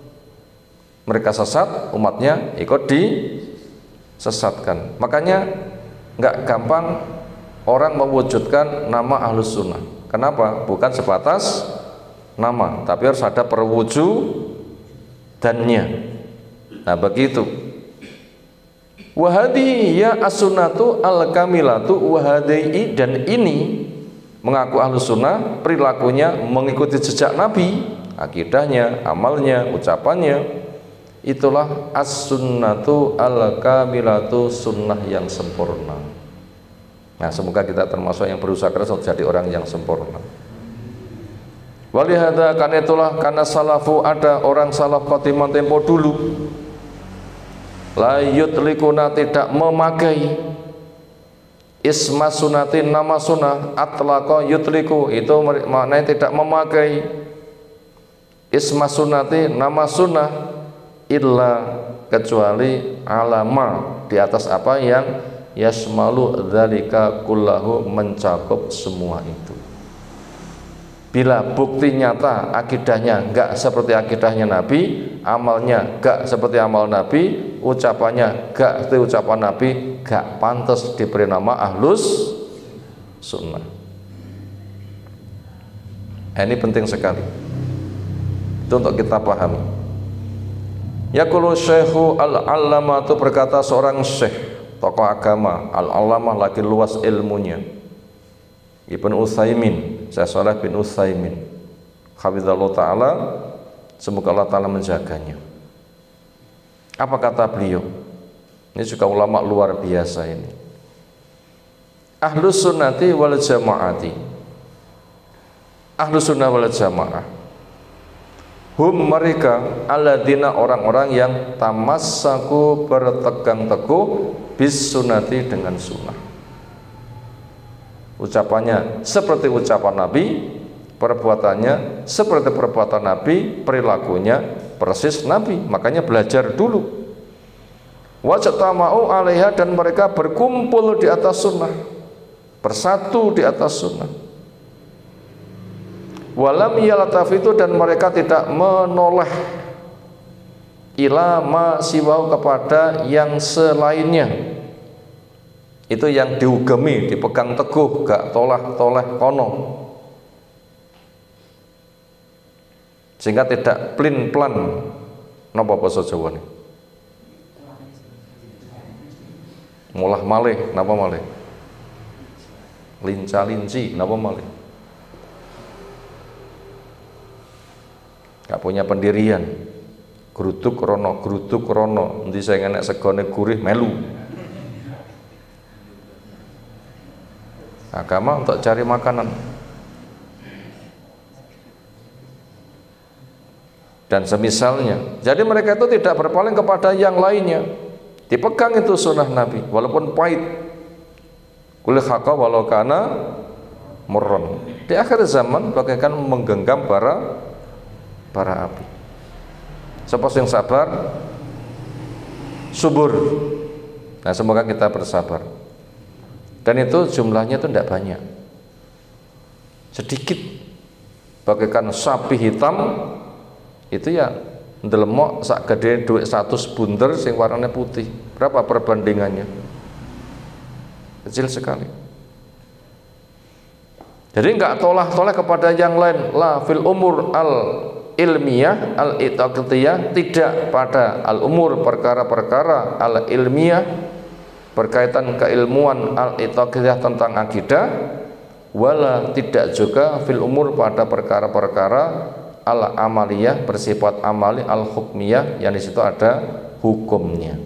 A: Mereka sesat, umatnya ikut disesatkan. Makanya nggak gampang orang mewujudkan nama Ahlus Sunnah. Kenapa? Bukan sebatas nama, tapi harus ada perwujudannya. Nah begitu. Wahadi ya as-sunnatu al-kamilatu wahadai, dan ini mengaku Ahlus Sunnah, perilakunya mengikuti jejak Nabi, akidahnya, amalnya, ucapannya. Itulah as-sunnatu al-kamilatu, sunnah yang sempurna. Nah semoga kita termasuk yang berusaha keras untuk jadi orang yang sempurna. Walihada, karena itulah, karena salafu, ada orang salaf qadiman tempo dulu, la yutlikuna, tidak memakai isma sunatin, nama sunnah. Atlaqa yutliku, itu maknanya tidak memakai isma sunati, nama sunnah, illa, kecuali alama, di atas apa yang yasmalu dzalika kullahu, mencakup semua itu. Bila bukti nyata akidahnya enggak seperti akidahnya Nabi, amalnya enggak seperti amal Nabi, ucapannya enggak seperti ucapan Nabi, enggak pantas diberi nama Ahlus Sunnah. Ini penting sekali. Itu untuk kita pahami. Yaqulu Syekhu al-Allamah, itu berkata seorang syekh, tokoh agama, al-Allamah, lagi luas ilmunya, Ibn Utsaimin, Syekh Shalih bin Utsaimin, hafizallahu ta'ala, semoga Allah ta'ala menjaganya. Apa kata beliau? Ini juga ulama luar biasa ini. Ahlus sunnati wal jamaati, Ahlus sunnah wal jamaah, hum, mereka, alladzina, orang-orang yang tamassaku, bertegang teguh, bis sunnati, dengan sunnah. Ucapannya seperti ucapan Nabi, perbuatannya seperti perbuatan Nabi, perilakunya persis Nabi. Makanya belajar dulu. wajtama'u 'alaiha, dan mereka berkumpul di atas sunnah, bersatu di atas sunnah. Walam yaltafitu, dan mereka tidak menoleh ila ma siwahu, kepada yang selainnya. Itu yang diugemi, dipegang teguh, gak toleh kono, sehingga tidak plin plan. Napa basa Jawa nih? Mulah malih, napa malih? Linca-linci, napa malih? Gak punya pendirian. Gruduk rono, nanti saya ngenek segone gurih melu. Agama untuk cari makanan. Dan semisalnya. Jadi mereka itu tidak berpaling kepada yang lainnya. Dipegang itu sunnah Nabi, walaupun pahit. Kulil haqqa walau kana murran. Di akhir zaman bagaikan menggenggam bara api. Siapa yang sabar, subur. Nah, semoga kita bersabar. Dan itu jumlahnya itu tidak banyak, sedikit, bagaikan sapi hitam itu ya ndelemok sak gede duit 100 bunder sing warnanya putih. Berapa perbandingannya? Kecil sekali. Jadi enggak toleh kepada yang lain. La fil umur al ilmiah al itaqtiyah, tidak pada al umur perkara-perkara al ilmiah berkaitan keilmuan al itaqtiyah tentang akidah, wala tidak juga fil umur pada perkara-perkara al amaliyah bersifat amali al hukmiyah, yang di situ ada hukumnya.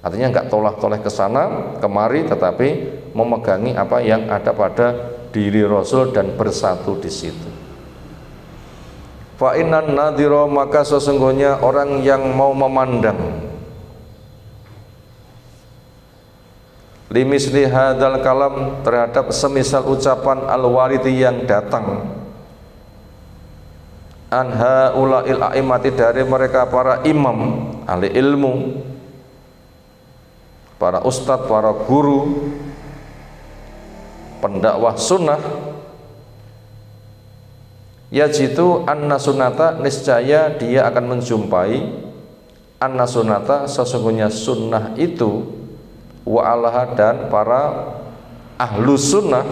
A: Artinya enggak toleh ke sana kemari, tetapi memegangi apa yang ada pada diri Rasul dan bersatu di situ. Fa innan nadhira, maka sesungguhnya orang yang mau memandang, limisli hadzal kalam, terhadap semisal ucapan al-waridi yang datang, anha ulail aimati, dari mereka para imam ahli ilmu, para ustadz, para guru, pendakwah sunnah, yajitu anna sunnata, niscaya dia akan menjumpai anna sunnata, sesungguhnya sunnah itu, wa alaha, dan para ahlu sunnah,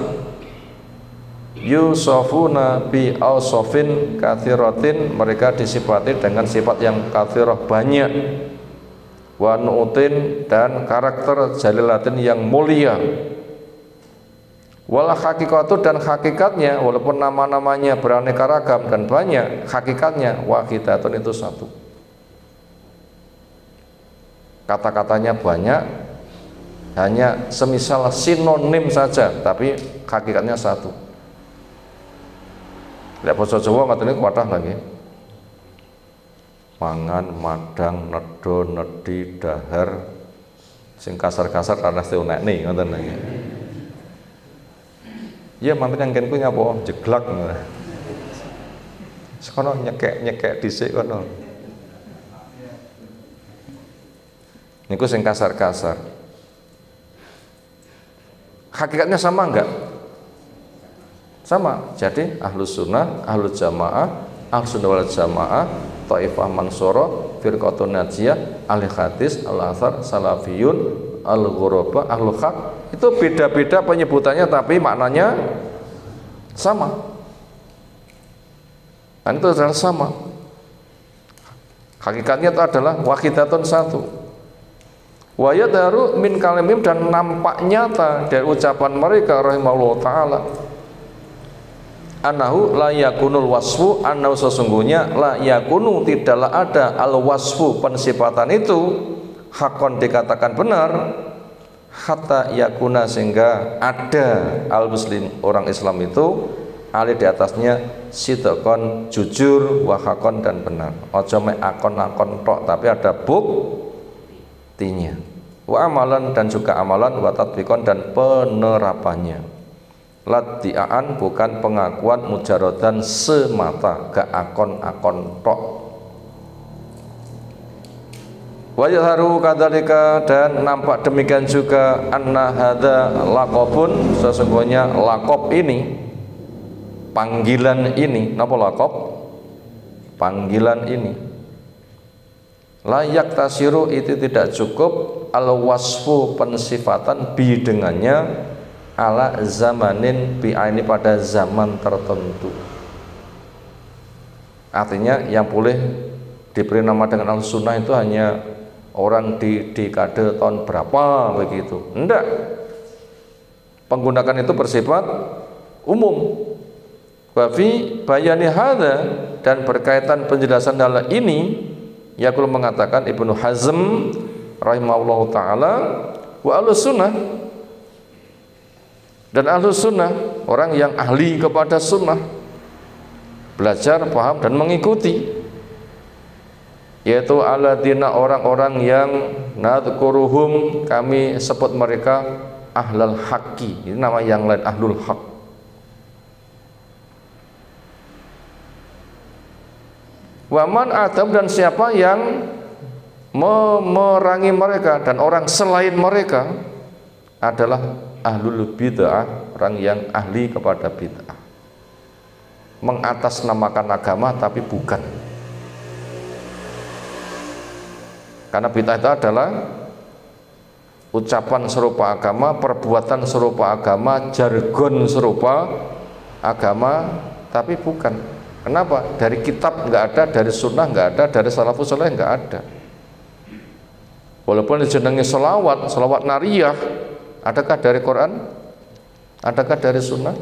A: yusofuna bi ausofin kathiratin, mereka disifati dengan sifat yang kathirah banyak, wa nu'utin, dan karakter jalilatin yang mulia, wal hakikatu, dan hakikatnya, walaupun nama-namanya beraneka ragam dan banyak, hakikatnya wahidatun, itu satu. Kata-katanya banyak, hanya semisal sinonim saja, tapi hakikatnya satu. Lek basa Jawa ngatene kuatah lagi. Mangan, madang, nedo, nedi, dahar, sing kasar-kasar karena steunekne ngoten lagi. Ya mantan yang kenku nyapa jeglak. Sekono nyekek dhisik kono. Niku sing kasar-kasar. Hakikatnya sama enggak? Sama. Jadi ahlus sunnah, ahlus jamaah, ahlus sunnah wal jamaah, taifah mansurah, firqatun najiyah, ahli hadis, al-athar, salafiyun, al-ghuraba, ahlul haq, itu beda-beda penyebutannya tapi maknanya sama. Dan itu adalah sama. Hakikatnya itu adalah wahidatun, satu. Wa yadharu min kalimim, dan nampak nyata dari ucapan mereka rahimahullah ta'ala, annahu la yakunul wasfu, annahu sesungguhnya la yakunu, tidaklah ada al wasfu, pensifatan itu, hakon dikatakan benar, hatta yakuna, sehingga ada al muslim, orang Islam itu, ali di atasnya sidqon, jujur, wa hakon, dan benar. Ojo mek akon-akon tok, tapi ada buktinya. Wa amalan, dan juga amalan, wa tatbiqon, dan penerapannya. Lati'an, bukan pengakuan mujarodan semata, gak akon-akon tok. Wa yadharu kadzalika, dan nampak demikian juga anna hadza laqabun, sesungguhnya laqab ini, panggilan ini, napa laqab? Panggilan ini layak tasiru, itu tidak cukup al wasfu pensifatan bi dengannya ala zamanin bi ini pada zaman tertentu. Artinya yang boleh diberi nama dengan al-sunnah itu hanya orang di dekade tahun berapa begitu. Enggak. Penggunakan itu bersifat umum. Wa fi bayani hadza, dan berkaitan penjelasan hal ini, Yaqul mengatakan Ibnu Hazm rahimahullahu taala, wa ahlus sunnah, dan ahlus sunnah orang yang ahli kepada sunnah, belajar, paham dan mengikuti, yaitu alladzina orang-orang yang nadkuruhum kami sebut mereka ahlul haqqi, ini nama yang lain ahlul haq. Waman adam, dan siapa yang memerangi mereka, dan orang selain mereka adalah ahlul bid'ah, orang yang ahli kepada bid'ah, mengatasnamakan agama tapi bukan. Karena bid'ah itu adalah ucapan serupa agama, perbuatan serupa agama, jargon serupa agama tapi bukan. Kenapa? Dari kitab nggak ada, dari sunnah nggak ada, dari salafus saleh nggak ada. Walaupun dijenengi selawat, selawat nariyah, adakah dari Quran? Adakah dari sunnah?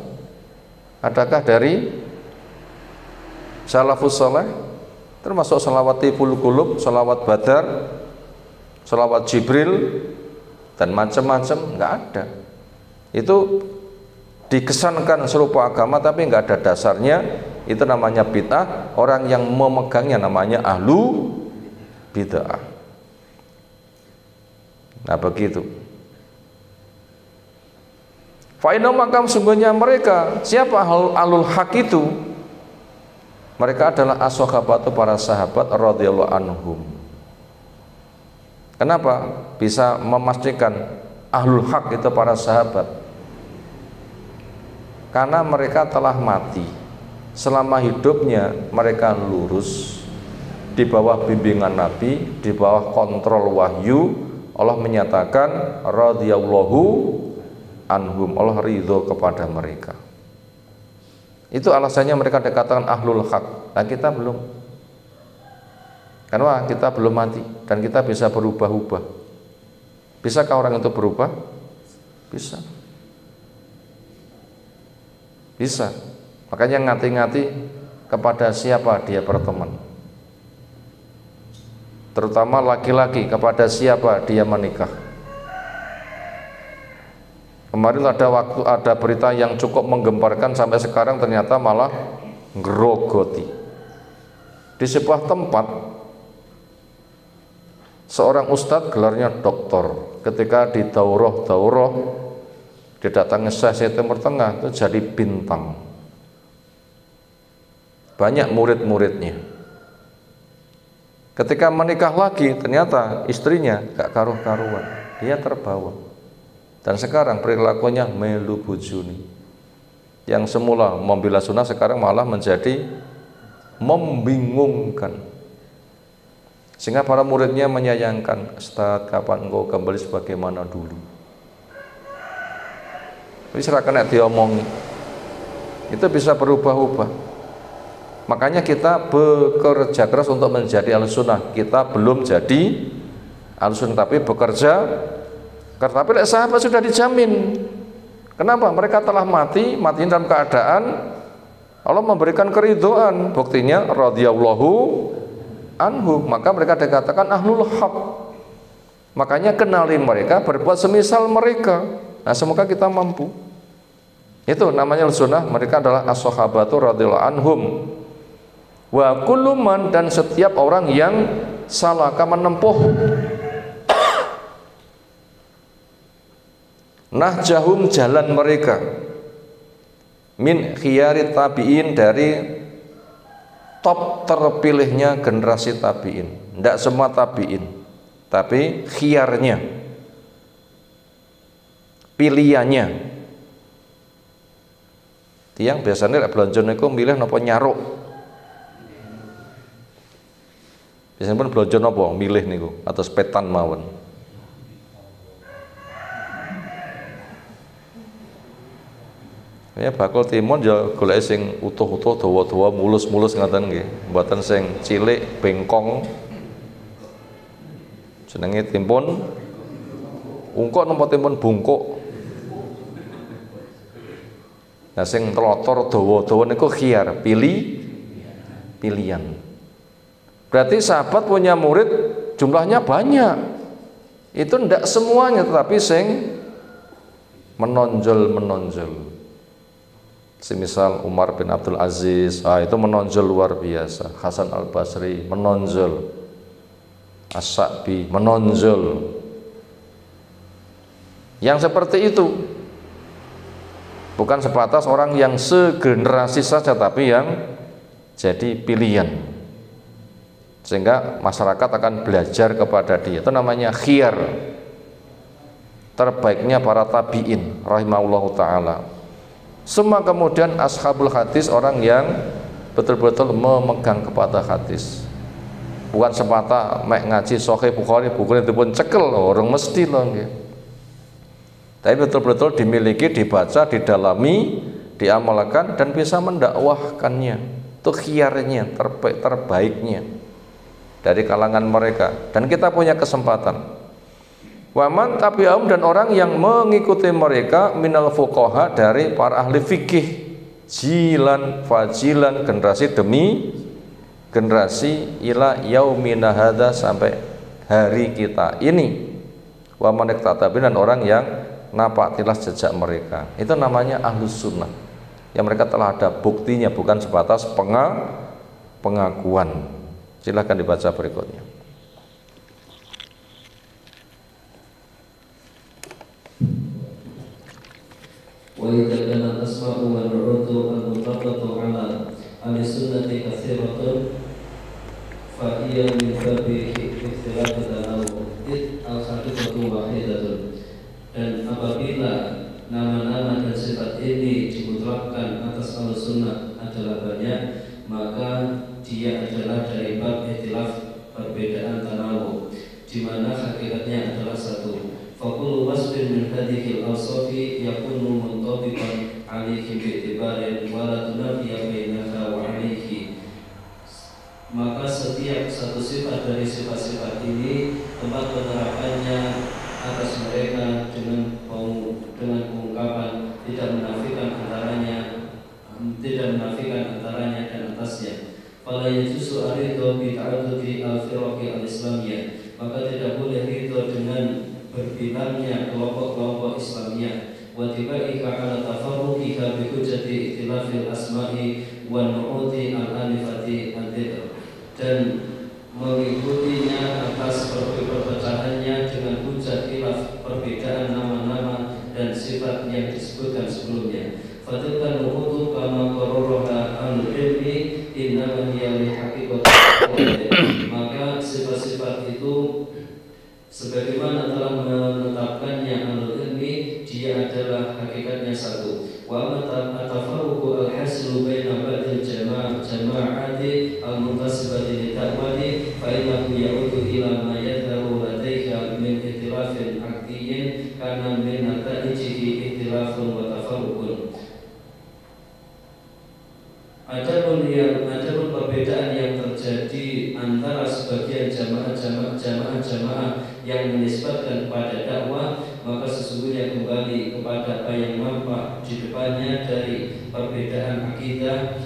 A: Adakah dari salafus saleh? Termasuk selawat Tibul Qulub, selawat Badar, selawat Jibril, dan macam-macam nggak ada. Itu dikesankan serupa agama tapi nggak ada dasarnya. Itu namanya bid'ah. Orang yang memegangnya namanya ahlu bid'ah. Nah begitu. Fa'inau makam, sungguhnya mereka, siapa ahlul haq itu? Mereka adalah as-sahabatu, para sahabat radhiyallahu anhum. Kenapa bisa memastikan ahlul haq itu para sahabat? Karena mereka telah mati. Selama hidupnya mereka lurus di bawah bimbingan Nabi, di bawah kontrol wahyu. Allah menyatakan radhiyallahu anhum, Allah ridho kepada mereka. Itu alasannya mereka dikatakan ahlul haq. Nah kita belum, karena kita belum mati dan kita bisa berubah-ubah. Bisakah orang itu berubah? Bisa. Bisa. Makanya ngati-ngati kepada siapa dia berteman, terutama laki-laki, kepada siapa dia menikah. Kemarin ada berita yang cukup menggemparkan, sampai sekarang ternyata malah ngerogoti. Di sebuah tempat, seorang ustadz gelarnya doktor, ketika di daurah didatangi Syekh Timur Tengah itu jadi bintang. Banyak murid-muridnya. Ketika menikah lagi, ternyata istrinya gak karuh-karuan, dia terbawa. Dan sekarang perilakunya melu bujuni. Yang semula membela sunnah sekarang malah menjadi membingungkan. Sehingga para muridnya menyayangkan, Ustaz, kapan engkau kembali sebagaimana dulu? Tapi serahkan diomongi, itu bisa berubah-ubah. Makanya kita bekerja keras untuk menjadi al-sunnah. Kita belum jadi al-sunnah, tapi bekerja keras. Tapi sahabat sudah dijamin. Kenapa? Mereka telah mati dalam keadaan Allah memberikan keridhaan. Buktinya radhiyallahu anhu. Maka mereka dikatakan ahlul haq. Makanya kenali mereka, berbuat semisal mereka. Nah semoga kita mampu. Itu namanya al-sunnah. Mereka adalah as-sahabatu radhiyallahu anhum. Wa kullu man, dan setiap orang yang salaka menempuh nahjahum, jalan mereka, min khiyari tabi'in, dari top terpilihnya generasi tabi'in. Tidak semua tabi'in, tapi khiyarnya, pilihannya. Tiang biasanya lek blonjo niku milih napa nyaruk. Biasanya pun blonjo napa milih niku atau petan mawon. Ya bakul timun ya golek sing utuh-utuh dawa-dawa mulus-mulus ngaten nggih, mboten sing cilik bengkong. Jenenge timun ungkuk napa timun bungkuk. Nah sing telotor dawa-dawa niku khiyar, pilihan. Berarti sahabat punya murid jumlahnya banyak. Itu ndak semuanya, tetapi sing menonjol. Semisal Umar bin Abdul Aziz, itu menonjol luar biasa. Hasan Al Basri menonjol, As-Sa'bi menonjol. Yang seperti itu bukan sebatas orang yang segenerasi saja, tapi yang jadi pilihan, sehingga masyarakat akan belajar kepada dia. Itu namanya khiyar, terbaiknya para tabi'in rahimahullahu ta'ala. Semua kemudian ashabul hadis, orang yang betul-betul memegang kepada hadis, bukan semata mek ngaji Sahih Bukhari buku itu pun cekel orang mesti loh, tapi betul-betul dimiliki, dibaca, didalami, diamalkan dan bisa mendakwahkannya. Itu khiyarnya, terbaiknya dari kalangan mereka, dan kita punya kesempatan. Waman tabi'ahum, dan orang yang mengikuti mereka, minal fuqaha, dari para ahli fikih, jilan fajilan, generasi demi generasi, ila yaumina hadza, sampai hari kita ini. Waman iqtatabi, dan orang yang napak tilas jejak mereka, itu namanya ahlus sunnah, yang mereka telah ada buktinya, bukan sebatas pengakuan. Silahkan dibaca berikutnya.
B: وإذا كان الأسماء والعروض المطلقة على أهل السنة كثيرة فهي من باب اختلاف التنوع إذ الحقيقة واحدة. Dan apabila nama-nama dan sifat ini dimutlakkan atas Ahlussunnah adalah banyak, maka dia adalah dari bab ikhtilaf, perbedaan tanawu, di mana hakikatnya adalah satu. Fakulu wasfin min hadhil awsafi yakunu muntabiqan alaihi bi'tibarin wa la tunafiya bainaha wa alaihi. Maka setiap satu sifat dari sifat-sifat ini, tempat penerapannya atas mereka dengan pengungkapan tidak menafikan antaranya dan atasnya. Fala yajuzu ar-ridha bi ta'addudi al-firaqi al-islamiyah, maka tidak boleh ridha dengan berbilangnya kelompok-kelompok Islamiyah. Wa tibaika ala tafarruqiha bi hujjati ikhtilafil asma'i wan nu'uti al-alifati ad-dhikr, dan mengikutinya atas perpecahannya dengan hujjah khilaf, perbedaan nama-nama dan sifat yang disebutkan sebelumnya. Fatilkan nu'utu kama qarraraha al-ilmi innama hiya li haqiqati. Maka sifat-sifat itu sebagaimana telah menetapkannya ahlul ilmi, dia adalah hakikatnya satu. Wa atafarruqu al-hasilu baina ba'dil jama'ati al-muntasibati li-ta'wali fa innahu ya'udu ila ma yadharu ladayka min ikhtilafin aqdiyyin kana min nata'ijihi ikhtilafun wa tafarruqun. Adapun perbedaan yang terjadi antara sebagian jamaah yang menisbatkan kepada dakwah, maka sesungguhnya kembali kepada apa yang nampak di depannya dari perbedaan akidah,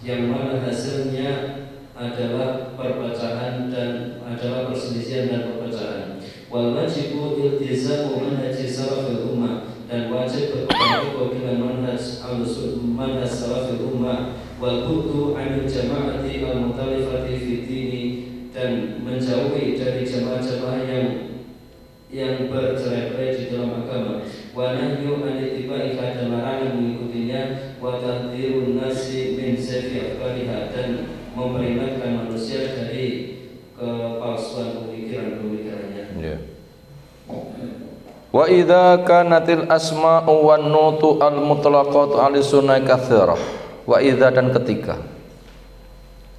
B: yang mana hasilnya adalah perpecahan dan adalah perselisihan dan perpecahan. Wal wajibu iltizamu manhaji salafil ummah, dan wajib berpegang teguh dengan manhaj salafil ummah. Wal bu'du 'anil jama'ati al-mukhtalifati fi dini, dan menjauhi dari jamaah-jamaah yang bercerai-berai di dalam agama. Wa nahyu 'an ittiba'iha, dan larangan mengikutinya. Wa tahdhirun nasi min sayfi afkariha, dan memperingatkan manusia dari kepalsuan pemikiran-pemikiran banyak.
A: Yeah. Wa idza kanatil asma'u wan nutu al mutlaqatu al sunnah katsirah. Wa idza dan ketika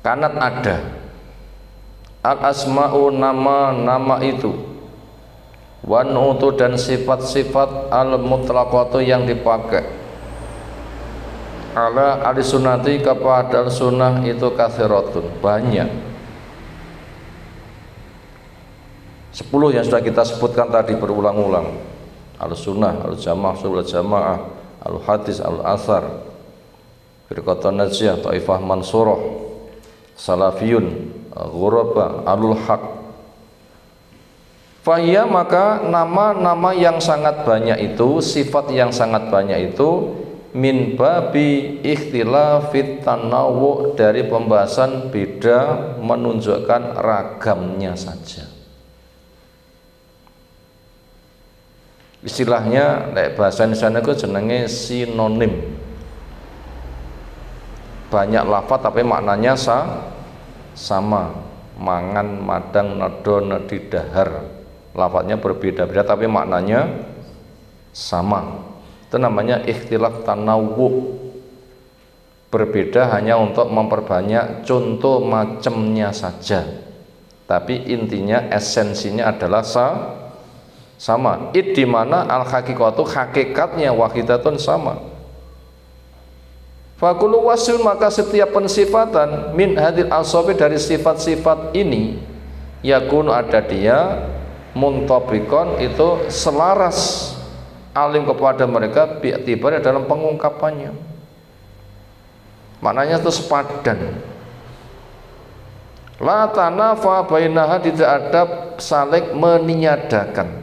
A: kanat ada al asma'u nama-nama itu wan nutu dan sifat-sifat al mutlaqatu yang dipakai ala al sunnati kepada al sunnah itu katsiratun banyak. 10 yang sudah kita sebutkan tadi berulang-ulang. Al-sunnah, al-jamaah, al-jamaah, al-hadis, al-athar, firqatun najiyah, taifah mansurah, salafiyun, ghuraba, alul-haq. Fahiyya, maka nama-nama yang sangat banyak itu, sifat yang sangat banyak itu min babi ikhtilafit tanawwu, dari pembahasan beda menunjukkan ragamnya saja. Istilahnya bahasa Indonesia itu jenenge sinonim. Banyak lafaz tapi maknanya sama. Mangan, madang, nedo, nedi, dahar. Lafaznya berbeda-beda tapi maknanya sama. Itu namanya ikhtilaf tanawwu. Berbeda hanya untuk memperbanyak contoh macamnya saja. Tapi intinya esensinya adalah sama. Id di mana al hakikatu hakikatnya wahidatun sama. Fakulu wasil, maka setiap pensifatan min hadil asofi, dari sifat-sifat ini yakun ada dia muntabikon, itu selaras alim kepada mereka bi'tibar dalam pengungkapannya. Maknanya itu sepadan. La tanafa bainaha, tidak ada saling meniadakan.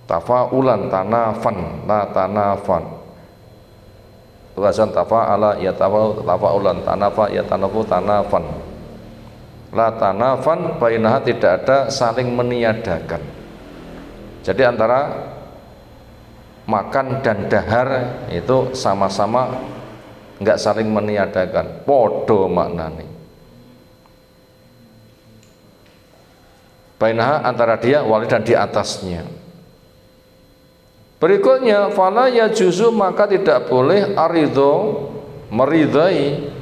A: Tafaulan, tanafan, la tanafan. Tugasan tafa'ala ya tafaulan, tanafa ya tanafu, tanafan. La tanafan bainaha, tidak ada saling meniadakan. Jadi antara makan dan dahar itu sama-sama enggak saling meniadakan, podo maknane. Bainaha, antara dia wali dan di atasnya. Berikutnya fala yajuzu, maka tidak boleh aridho meridai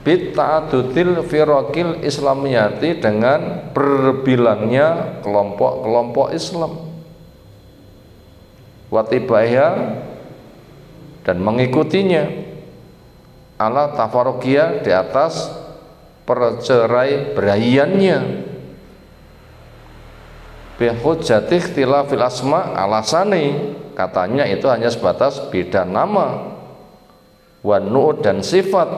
A: bita'adutil firaqil islamiyati, dengan berbilangnya kelompok-kelompok Islam, watibaiha, dan mengikutinya, ala tafaruqiyah, di atas percerai beraiannya, bihujjati ikhtilafil asma, alasane katanya itu hanya sebatas beda nama, wanu dan sifat.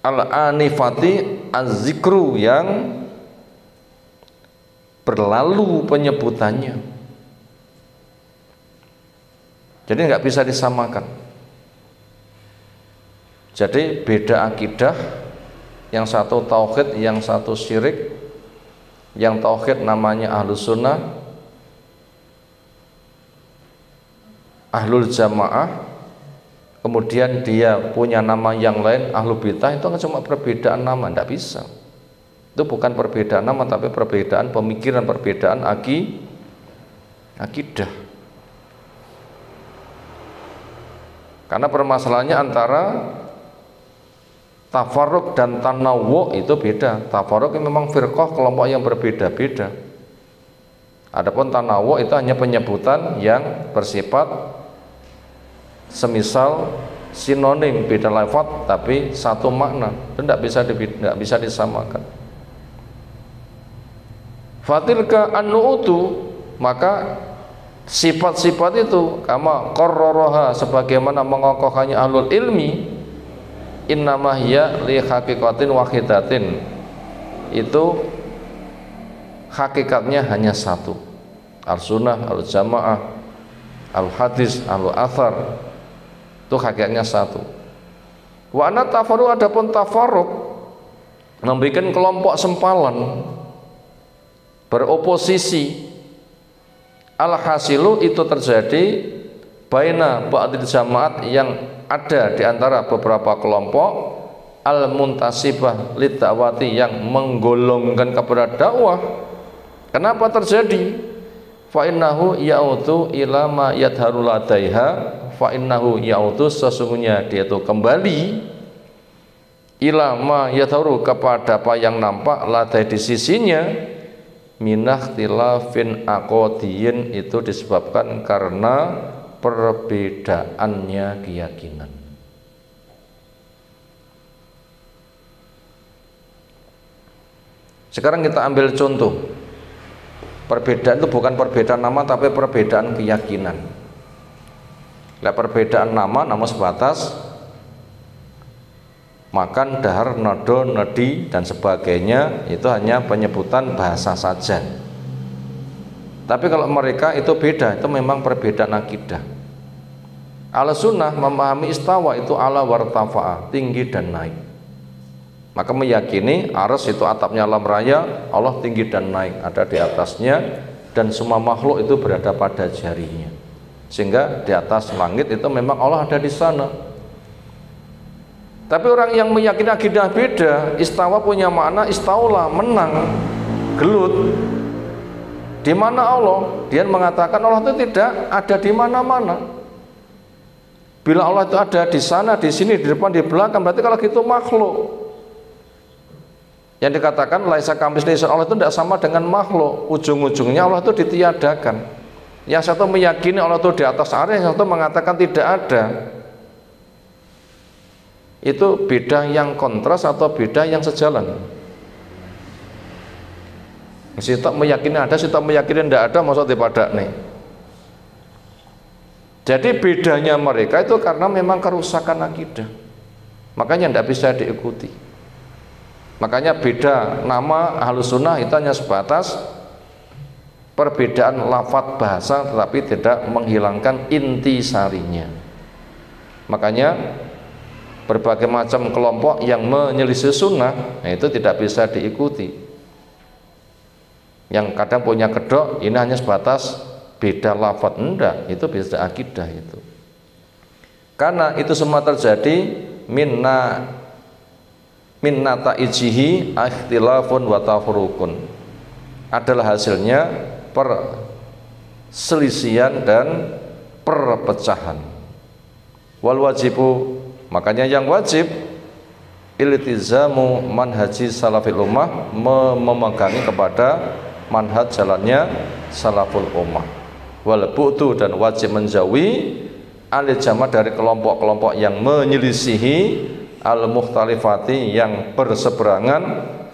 A: Al-anifati az-zikru, yang berlalu penyebutannya. Jadi nggak bisa disamakan. Jadi beda akidah, yang satu tauhid, yang satu syirik. Yang tauhid namanya ahlus sunnah, ahlul jamaah, kemudian dia punya nama yang lain ahlul bidah. Itu kan cuma perbedaan nama, tidak bisa. Itu bukan perbedaan nama tapi perbedaan pemikiran, perbedaan akidah. Karena permasalahannya antara tafarruq dan tanawwu itu beda. Tafarruq memang firqah, kelompok yang berbeda-beda. Adapun tanawwu itu hanya penyebutan yang bersifat semisal sinonim, beda lafaz tapi satu makna. Itu tidak bisa disamakan. Fatilka an-nu'utu, maka sifat-sifat itu kama qarraraha, sebagaimana mengokohkannya ahlul ilmi, innama hiya li haqiqatin wahidatin, itu hakikatnya hanya satu. Al-sunnah, al-jamaah, al-hadis, al-athar, itu hakikatnya satu. Wa anna tafarruq, adapun tafarruq membuat kelompok sempalan, beroposisi, al-hasilu, itu terjadi baina ba'dil jamaat, yang ada di antara beberapa kelompok al-muntasibah lidakwati, yang menggolongkan kepada dakwah. Kenapa terjadi? Fa innahu ya'udu ila ma yadharu ladaiha, fa innahu ya'udu, sesungguhnya dia itu kembali ila ma yadharu, kepada apa yang nampak ladai di sisinya, minah tilafin aqodiyin, itu disebabkan karena perbedaannya keyakinan. Sekarang kita ambil contoh. Perbedaan itu bukan perbedaan nama, tapi perbedaan keyakinan. Nah, perbedaan nama sebatas makan, dahar, nado, nedi, dan sebagainya, itu hanya penyebutan bahasa saja. Tapi kalau mereka itu beda, itu memang perbedaan akidah. Ahlussunnah memahami istawa itu ala wartafa'a, tinggi dan naik. Maka meyakini arsy itu atapnya alam raya, Allah tinggi dan naik, ada di atasnya, dan semua makhluk itu berada pada jarinya. Sehingga di atas langit itu memang Allah ada di sana. Tapi orang yang meyakini akidah beda, istawa punya makna istaula, menang, gelut. Di mana Allah? Dia mengatakan Allah itu tidak ada di mana-mana. Bila Allah itu ada di sana, di sini, di depan, di belakang, berarti kalau gitu makhluk. Yang dikatakan laisa kamitslihi, Allah itu tidak sama dengan makhluk. Ujung-ujungnya Allah itu ditiadakan. Yang satu meyakini Allah itu di atas arsh, yang satu mengatakan tidak ada. Itu beda yang kontras atau beda yang sejalan. Si tak meyakini ada, si tak meyakini tidak ada, maksud dipadak nih. Jadi bedanya mereka itu karena memang kerusakan akidah. Makanya tidak bisa diikuti. Makanya beda nama Ahlussunnah itu hanya sebatas perbedaan lafadz bahasa, tetapi tidak menghilangkan inti sarinya. Makanya berbagai macam kelompok yang menyelisih sunnah, nah itu tidak bisa diikuti. Yang kadang punya kedok, ini hanya sebatas beda lafadz, enggak, itu beda akidah itu. Karena itu semua terjadi minna ta'ijihi ikhtilafun wa tafurukun, adalah hasilnya perselisihan dan perpecahan. Wal wajibu, makanya yang wajib iltizamu manhaji salafil ummah, memegangi kepada manhaj jalannya salaful ummah. Wal bu'du, dan wajib menjauhi al-jama' dari kelompok-kelompok yang menyelisihi al-mukhtalifati, yang berseberangan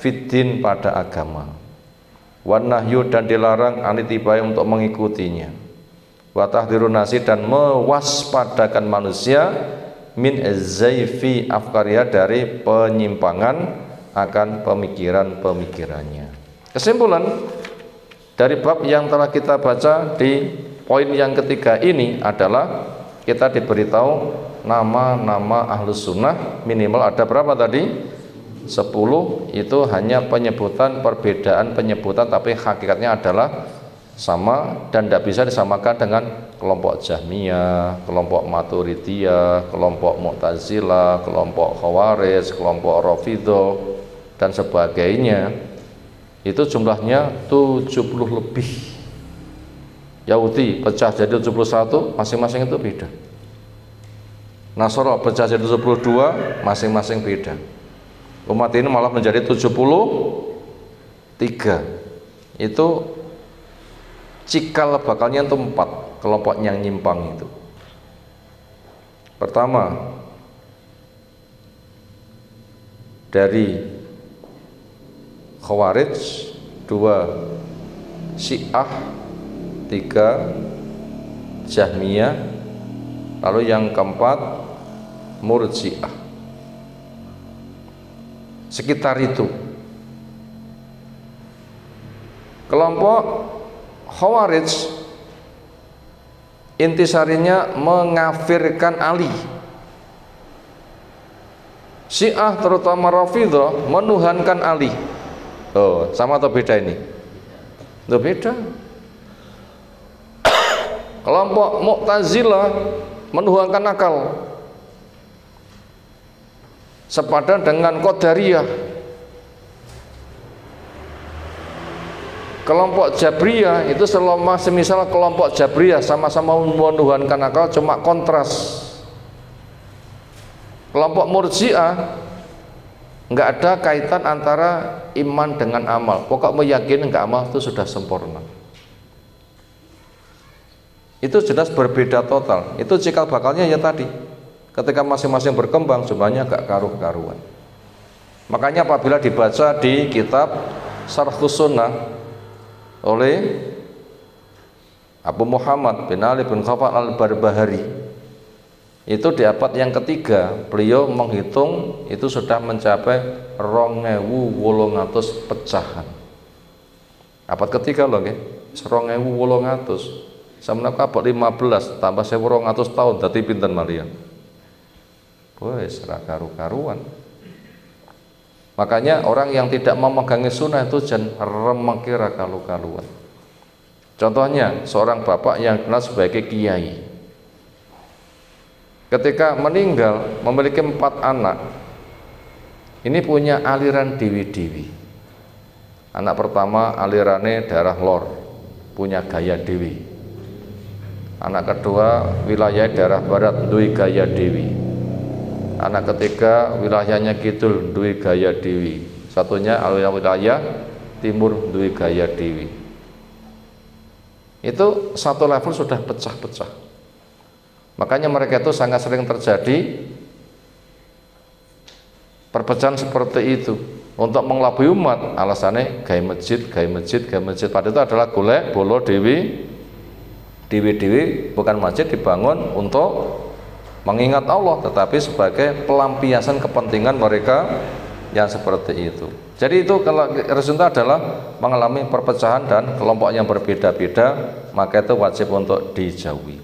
A: fiddin pada agama. Wan nahyu, dan dilarang anitibai untuk mengikutinya. Wa tahdhirun nasi, dan mewaspadakan manusia min zaifi afkariha, dari penyimpangan akan pemikiran-pemikirannya. Kesimpulan dari bab yang telah kita baca di poin yang ketiga ini adalah kita diberitahu nama-nama Ahlussunnah minimal ada berapa tadi? 10. Itu hanya penyebutan, perbedaan penyebutan, tapi hakikatnya adalah sama dan tidak bisa disamakan dengan kelompok Jahmiyah, kelompok Maturidiyah, kelompok Mu'tazilah, kelompok Khawarij, kelompok Rafidhah dan sebagainya. Itu jumlahnya 70 lebih. Yahudi pecah jadi 71, masing-masing itu beda. Nasara pecah jadi 72, masing-masing beda. Umat ini malah menjadi 73. Itu cikal bakalnya itu 4 kelompok yang nyimpang itu. Pertama, dari Khawarij, 2 Syiah, 3 Jahmiyah, lalu yang keempat Murji'ah. Sekitar itu. Kelompok Khawarij intisarinya mengafirkan Ali. Syiah terutama Rafidhah menuhankan Ali. Oh, sama atau beda ini? Itu beda. Kelompok Mu'tazilah menuhankan akal, sepadan dengan Qadariyah. Kelompok Jabriyah itu semisal kelompok Jabriyah sama-sama menuhankan akal, cuma kontras. Kelompok Murji'ah nggak ada kaitan antara iman dengan amal, pokok meyakini nggak amal itu sudah sempurna. Itu jelas berbeda total. Itu cikal bakalnya ya tadi, ketika masing-masing berkembang jumlahnya gak karuh-karuan. Makanya apabila dibaca di kitab Syarhus Sunnah oleh Abu Muhammad bin Ali bin Khafal al-Barbahari, itu di abad yang ketiga beliau menghitung itu sudah mencapai 2.800 pecahan. Abad ketiga loh nggih, 2.800. Sama abad 15 tambah 1.200 tahun dadi pinten malian. Wes ra karu-karuan. Makanya orang yang tidak memegangi sunnah itu jan remeki ra kalu-kaluan. Contohnya seorang bapak yang dikenal sebagai kiai, ketika meninggal memiliki 4 anak. Ini punya aliran dewi-dewi. Anak pertama alirannya daerah lor, punya gaya dewi. Anak kedua wilayah daerah barat duwe gaya dewi. Anak ketiga wilayahnya kidul duwe gaya dewi. Satunya wilayah timur duwe gaya dewi. Itu satu level sudah pecah-pecah. Makanya mereka itu sangat sering terjadi perpecahan seperti itu untuk mengelabui umat. Alasannya gaya masjid, gaya masjid, gaya masjid. Padahal itu adalah golek bolo dewi. Dewi-dewi bukan masjid dibangun untuk mengingat Allah, tetapi sebagai pelampiasan kepentingan mereka yang seperti itu. Jadi itu kalau resulta adalah mengalami perpecahan dan kelompok yang berbeda-beda, maka itu wajib untuk dijauhi.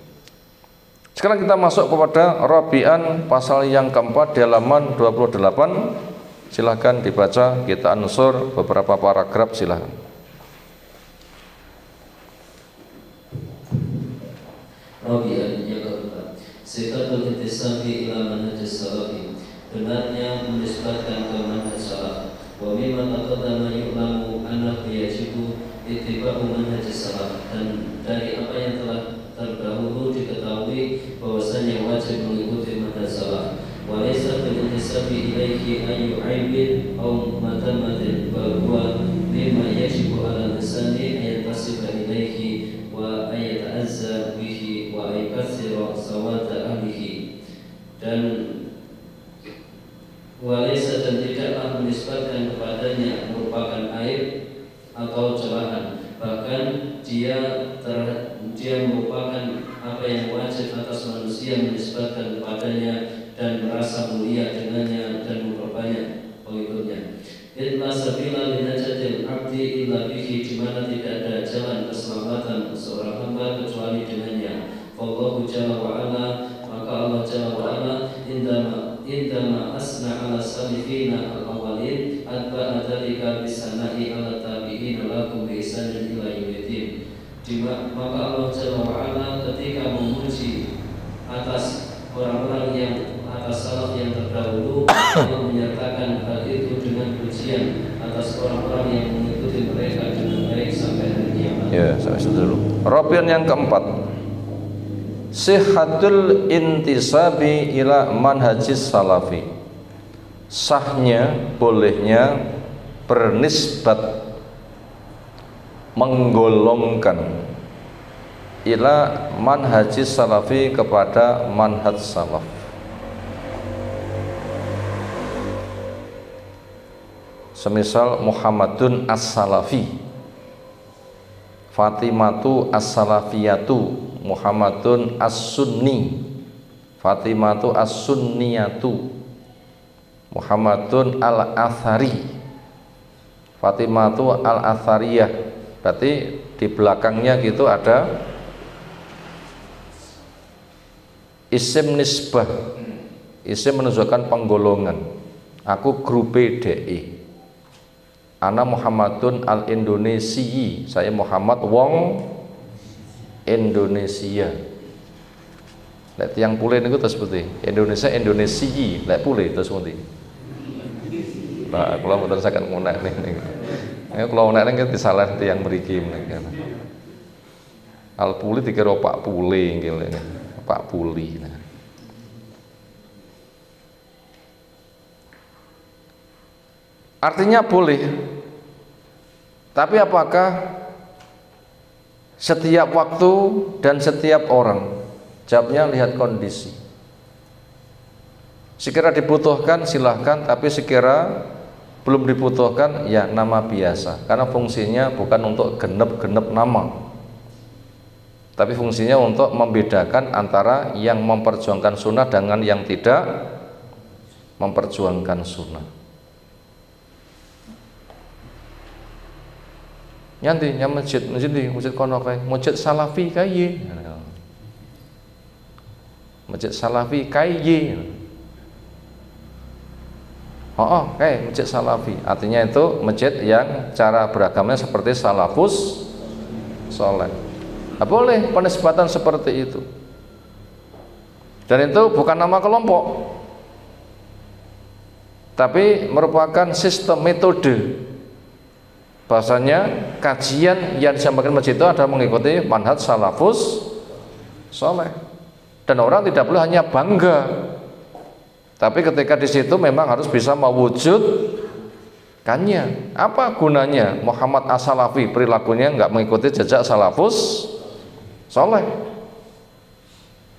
A: Sekarang kita masuk kepada Rabi'an pasal yang keempat di halaman 28. Silahkan dibaca, kita ansur beberapa paragraf, silahkan.
B: Rabi'an yang keempat, sifatul intisabi ila manhaj salafi, benarnya menisbatkan ke manhaj salaf. Wa mimma taqaddama yu'lamu annahu yajibu ittiba'u manhaj salaf, dan dari apa yang telah terdahulu diketahui bahwasanya wajib mengikuti manhaj salaf. Wa laysa bil intisabi ilaihi ayu aibin aw madamatin, bal huwa mimma yajibu ala lisani ayatasiba ilaihi wa ayata'azza bihi wa aykathira sawata ahlihi, dan walaysa, dan tidaklah menisbatkan kepadanya merupakan aib atau celahan, bahkan dia merupakan apa yang wajib atas manusia menisbatkan kepadanya dan merasa mulia dengannya dan memperbanyak pengikutnya. Inna sabila linajatil abdi illa bihi, di mana tidak ada jalan keselamatan seorang hamba kecuali dengannya. Allahu jalla wa ala, maka Allah jalla wa ala indama asna ala salifina al-awwalin atba'a dzalika bisana'i ala tabi'in lakum bi ihsanin ila yaumil. Maka Allah jalla wa ala ketika memuji atas orang-orang yang atas salaf yang terdahulu, Allah menyertakan hal itu dengan pujian atas orang-orang yang mengikuti mereka dengan baik sampai hari kiamat.
A: Ya, sampai situ dulu. Rabi'an yang keempat, sihhatul intisabi ila manhajis salafi, sahnya, bolehnya bernisbat, menggolongkan ila manhajis salafi, kepada manhaj salaf. Semisal Muhammadun as-salafi, Fatimatu as-salafiyatu, Muhammadun as-sunni, Fatimatu as-sunniyatu, Muhammadun al-athari, Fatimatu al-athariyah. Berarti di belakangnya gitu ada isim nisbah, isim menunjukkan penggolongan. Aku grup DE, ana Muhammadun al-Indonesi, saya Muhammad wong Indonesia. Lek tiang pule niku terus putih. Indonesia Indonesiyi, lek pule terus putih. Nah, kula mboten saged ngunek niku. Kula ngunek niku disalah tiyang mriki menika. Al puli dikira Pak Pule nggih. Pak Puli. Artinya boleh. Tapi apakah setiap waktu dan setiap orang? Jawabnya lihat kondisi. Sekira dibutuhkan silahkan, tapi sekira belum dibutuhkan ya nama biasa. Karena fungsinya bukan untuk genep-genep nama, tapi fungsinya untuk membedakan antara yang memperjuangkan sunnah dengan yang tidak memperjuangkan sunnah. Nyanti nya masjid kono kae, masjid salafi kae. Masjid salafi kae. Kayak masjid salafi. Artinya itu masjid yang cara beragamanya seperti salafus soleh. Boleh penisbatan seperti itu. Dan itu bukan nama kelompok, tapi merupakan sistem metode. Bahasanya kajian yang disampaikan masjid itu adalah mengikuti manhaj salafus soleh. Dan orang tidak boleh hanya bangga, tapi ketika di situ memang harus bisa mewujudkannya. Apa gunanya Muhammad As-Salafi perilakunya nggak mengikuti jejak salafus soleh?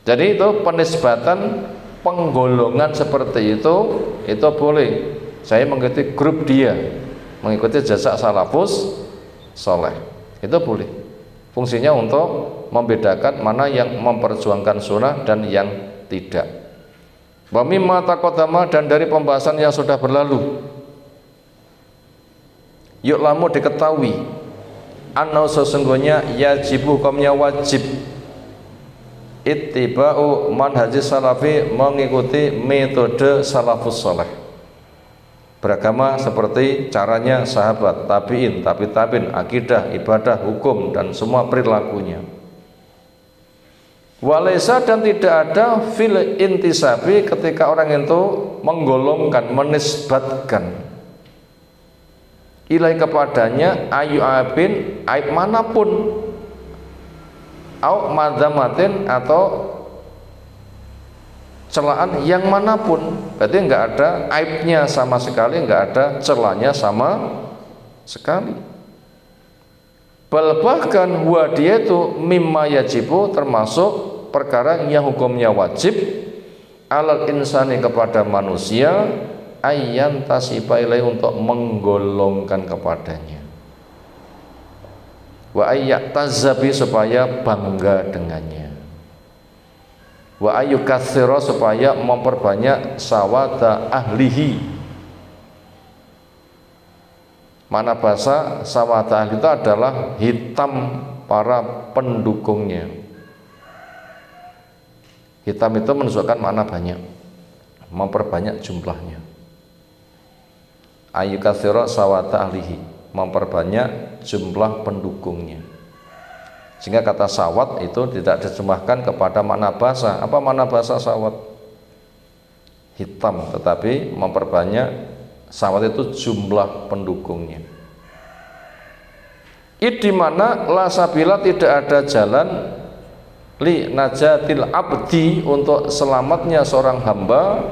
A: Jadi itu penisbatan penggolongan seperti itu boleh. Saya mengikuti grup dia, mengikuti jejak salafus soleh, itu boleh. Fungsinya untuk membedakan mana yang memperjuangkan sunnah dan yang tidak. Wa mimma taqaddama, dan dari pembahasan yang sudah berlalu, yu'lamu diketahui, anna sesungguhnya yajibu hukumnya wajib, ittiba'u manhajis salafi, mengikuti metode salafus saleh. Beragama seperti caranya sahabat, tabi'in, tabi'in, akidah, ibadah, hukum, dan semua perilakunya. Walaysa, dan tidak ada fil intisabi, ketika orang itu menggolongkan, menisbatkan ilai kepadanya ayu abin, aib manapun, au madzamatin, atau celaan yang manapun. Berarti enggak ada aibnya sama sekali, enggak ada celanya sama sekali. Bahkan huwa, dia itu mimma yajibu, termasuk perkara yang hukumnya wajib, alal insani, kepada manusia, ayyan tasiba ilai, untuk menggolongkan kepadanya, wa ayyak tazabi, supaya bangga dengannya, wa ayyukatsira, supaya memperbanyak sawada ahlihi. Mana bahasa sawada ahli itu adalah hitam para pendukungnya. Hitam itu menunjukkan makna banyak, memperbanyak jumlahnya. Ayyukatsira sawada ahlihi, memperbanyak jumlah pendukungnya. Sehingga kata sawat itu tidak diterjemahkan kepada makna bahasa. Apa makna bahasa sawat? Hitam, tetapi memperbanyak, sawat itu jumlah pendukungnya. Di mana la sabila, tidak ada jalan, li najatil abdi, untuk selamatnya seorang hamba,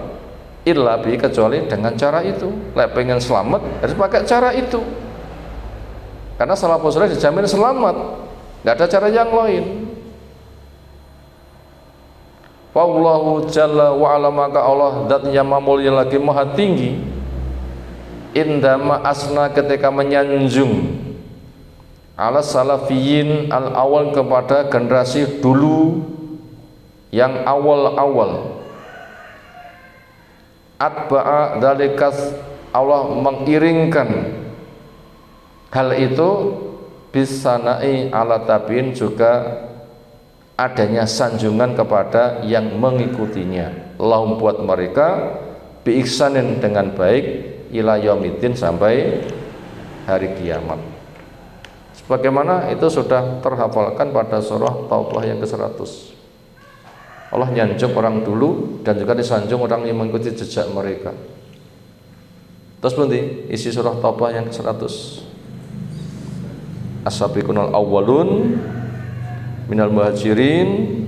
A: illa bi, kecuali dengan cara itu. Lek pengen selamat harus pakai cara itu, karena salafus saleh dijamin selamat, nggak ada cara yang lain. Wallahu jalla wa ala, maka Allah zat yang mulia lagi maha tinggi, indama asna, ketika menyanjung, ala salafiyin al awal, kepada generasi dulu yang awal-awal, atba'a dzalikas, Allah mengiringkan hal itu, bisanai ala tabiin, juga adanya sanjungan kepada yang mengikutinya, lahum, buat mereka, bi ihsanin, dengan baik, ila yaumidin, sampai hari kiamat. Sebagaimana itu sudah terhafalkan pada surah Taubah yang ke-100. Allah nyanjung orang dulu dan juga disanjung orang yang mengikuti jejak mereka. Terus nanti isi surah Taubah yang ke-100. As-sabiqunal awwalun minal muhajirin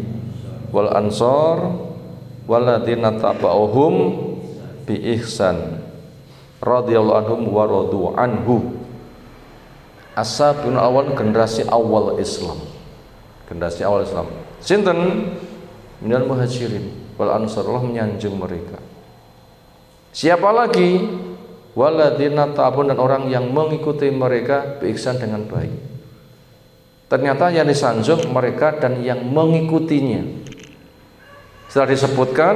A: wal ansor walladzina tabauhum bi ihsan radhiyallahu anhum wa radu anhu. As-sabiqunal awwal generasi awal Islam. Generasi awal Islam. Sinten? Minal muhajirin wal ansor, Allah menyanjung mereka. Siapa lagi? Walladzina tabun, dan orang yang mengikuti mereka bi ihsan dengan baik. Ternyata yang disanjung mereka dan yang mengikutinya. Setelah disebutkan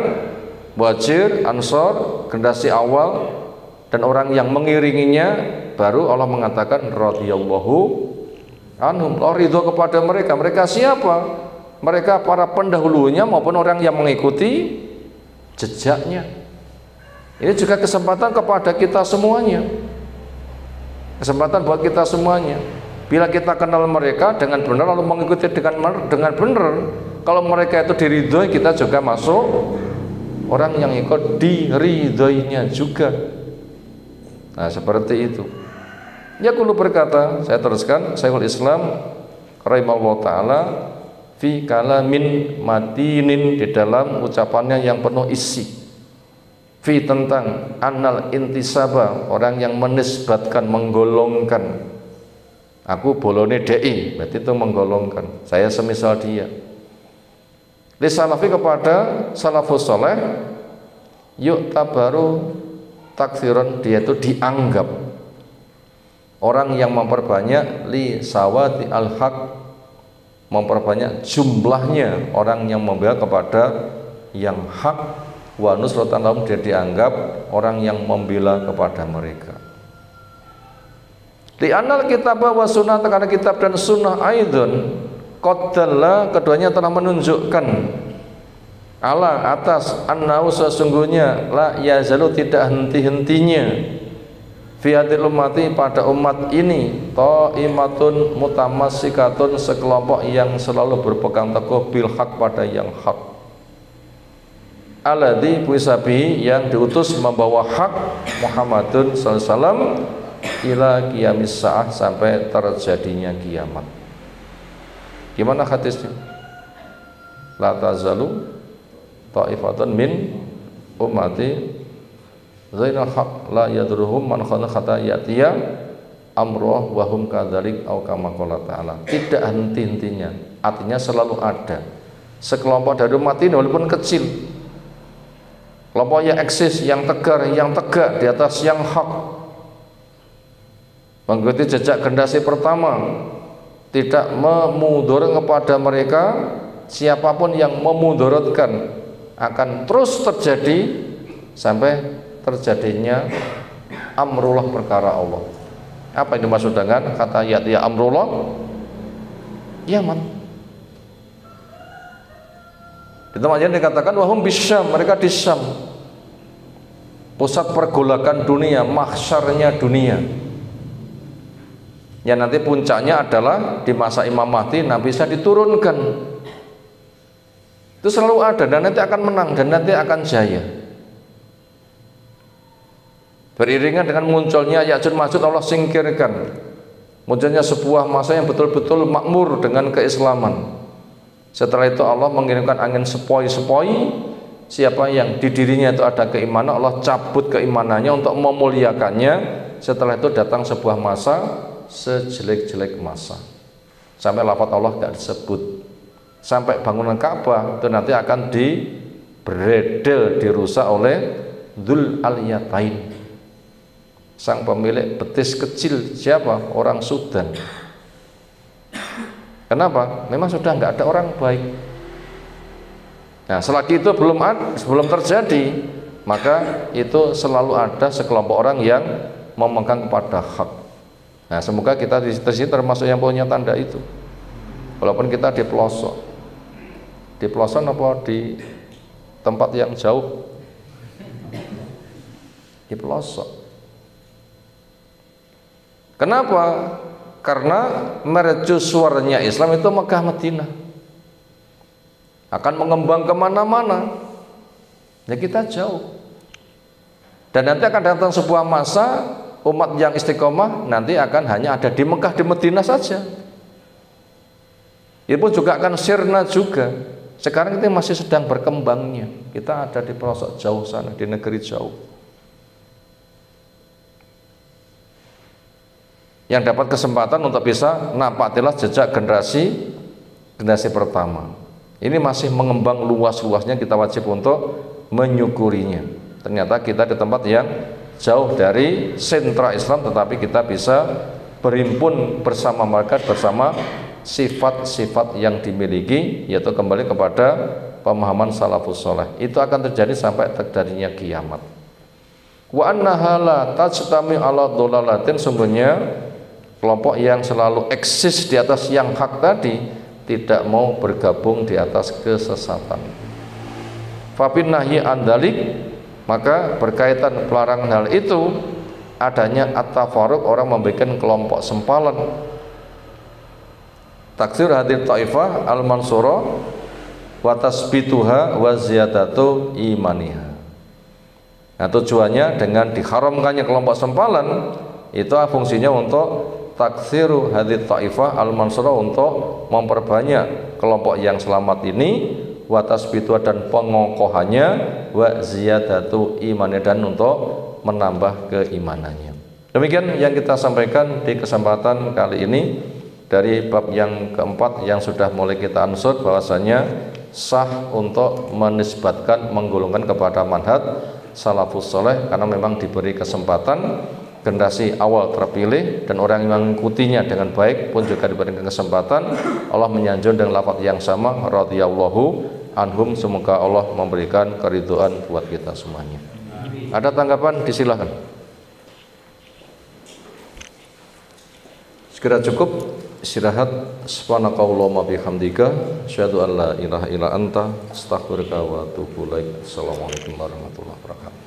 A: muhajir, ansor, generasi awal dan orang yang mengiringinya, baru Allah mengatakan radhiyallahu anhum, Allah ridho kepada mereka. Mereka siapa? Mereka para pendahulunya maupun orang yang mengikuti jejaknya. Ini juga kesempatan kepada kita semuanya. Kesempatan buat kita semuanya. Bila kita kenal mereka dengan benar lalu mengikuti dengan benar, kalau mereka itu diridhoi, kita juga masuk orang yang ikut diridhoinya juga. Nah, seperti itu. Ya, kulo berkata, saya teruskan, Syekhul Islam rahimahullah taala fi kalamin matinin, di dalam ucapannya yang penuh isi, fi tentang annal intisaba, orang yang menisbatkan, menggolongkan, aku bolone DI, berarti itu menggolongkan, saya semisal dia, li salafi, kepada salafus soleh, yuk tabaru takfiron, dia itu dianggap orang yang memperbanyak li sawati al-haq, memperbanyak jumlahnya orang yang membela kepada yang hak, wa nusratan lahum, dia dianggap orang yang membela kepada mereka. Di anal kitab wa sunnah, karena kitab dan sunnah aidun qaddalla, keduanya telah menunjukkan ala atas annahu, sesungguhnya la yazalu, tidak henti-hentinya, fi hadil ummati, pada umat ini, ta'imatun mutamassikatun, sekelompok yang selalu berpegang teguh bil haq, pada yang hak, alladzi bisabihi, yang diutus membawa hak, Muhammadun sallallahu alaihi wasallam, ila qiyamis sa'ah, sampai terjadinya kiamat. Gimana hadisnya? La tazalu ta'ifatun min ummati zainal haq la yadruhum man khana khata yatiya amruh wa hum kadzalik, au kama qala ta'ala. Tidak henti-hentinya, artinya selalu ada sekelompok dari umat ini, walaupun kecil, kelompok yang eksis, yang tegar, yang tegak di atas yang hak, mengikuti jejak generasi pertama, tidak memudarat kepada mereka. Siapapun yang memudaratkan akan terus terjadi sampai terjadinya amrullah, perkara Allah. Apa yang dimaksud dengan kata ya amrullah? Yaman. Di tempat yang dikatakan wahum bisyam, mereka di Syam, pusat pergolakan dunia, mahsyarnya dunia. Ya, nanti puncaknya adalah di masa Imam Mahdi, Nabi Isa diturunkan. Itu selalu ada, dan nanti akan menang, dan nanti akan jaya. Beriringan dengan munculnya Ya'juj Ma'juj, Allah singkirkan. Munculnya sebuah masa yang betul-betul makmur dengan keislaman. Setelah itu Allah mengirimkan angin sepoi-sepoi. Siapa yang di dirinya itu ada keimanan, Allah cabut keimanannya untuk memuliakannya. Setelah itu datang sebuah masa sejelek-jelek masa, sampai lafaz Allah tidak disebut. Sampai bangunan Ka'bah itu nanti akan dibredel, dirusak oleh Dzul Aliyatain, sang pemilik betis kecil. Siapa? Orang Sudan. Kenapa? Memang sudah nggak ada orang baik. Nah, selagi itu belum terjadi, maka itu selalu ada sekelompok orang yang memegang kepada hak. Nah, semoga kita di sini termasuk yang punya tanda itu. Walaupun kita di pelosok apa di tempat yang jauh, di pelosok. Kenapa? karena mercusuarnya Islam itu Mekah Madinah, akan mengembang kemana-mana. Ya kita jauh. Dan nanti akan datang sebuah masa umat yang istiqomah nanti akan hanya ada di Mekah, di Madinah saja. Itu pun juga akan sirna juga. Sekarang kita masih sedang berkembangnya. Kita ada di pelosok jauh sana, di negeri jauh. Yang dapat kesempatan untuk bisa napatilah jejak generasi pertama. Ini masih mengembang luas-luasnya, kita wajib untuk menyukurinya. Ternyata kita di tempat yang jauh dari sentra Islam, tetapi kita bisa berhimpun bersama mereka, bersama sifat-sifat yang dimiliki, yaitu kembali kepada pemahaman salafus saleh. Itu akan terjadi sampai terjadinya kiamat. Wa annaha la tajtami ala dhalalatin, sungguhnya kelompok yang selalu eksis di atas yang hak tadi tidak mau bergabung di atas kesesatan. Fa bin nahyi andalik, maka berkaitan pelarangan hal itu adanya at-tafarruq, orang membuat kelompok sempalan. Taksir hadir taifah al-mansura wa tasbituha wa ziyadatu imaniha. Nah, tujuannya dengan diharamkannya kelompok sempalan itu fungsinya untuk taksiru hadir taifah al-mansura, untuk memperbanyak kelompok yang selamat ini, wa tasbituha, dan pengokohannya, wa ziyadatu imaniha, dan untuk menambah keimanannya. Demikian yang kita sampaikan di kesempatan kali ini dari bab yang keempat yang sudah mulai kita ansut, bahwasanya sah untuk menisbatkan, menggolongkan kepada manhaj salafus saleh karena memang diberi kesempatan, generasi awal terpilih dan orang yang mengikutinya dengan baik pun juga diberikan kesempatan. Allah menyanjung dengan lafaz yang sama, radhiyallahu anhum, semoga Allah memberikan keridhaan buat kita semuanya. Ada tanggapan? Disilahkan. Segera cukup istirahat. Subhanakallahumma bihamdika asyhadu an la ilaha illa anta astaghfiruka wa atubu ilaik. Assalamualaikum warahmatullahi wabarakatuh.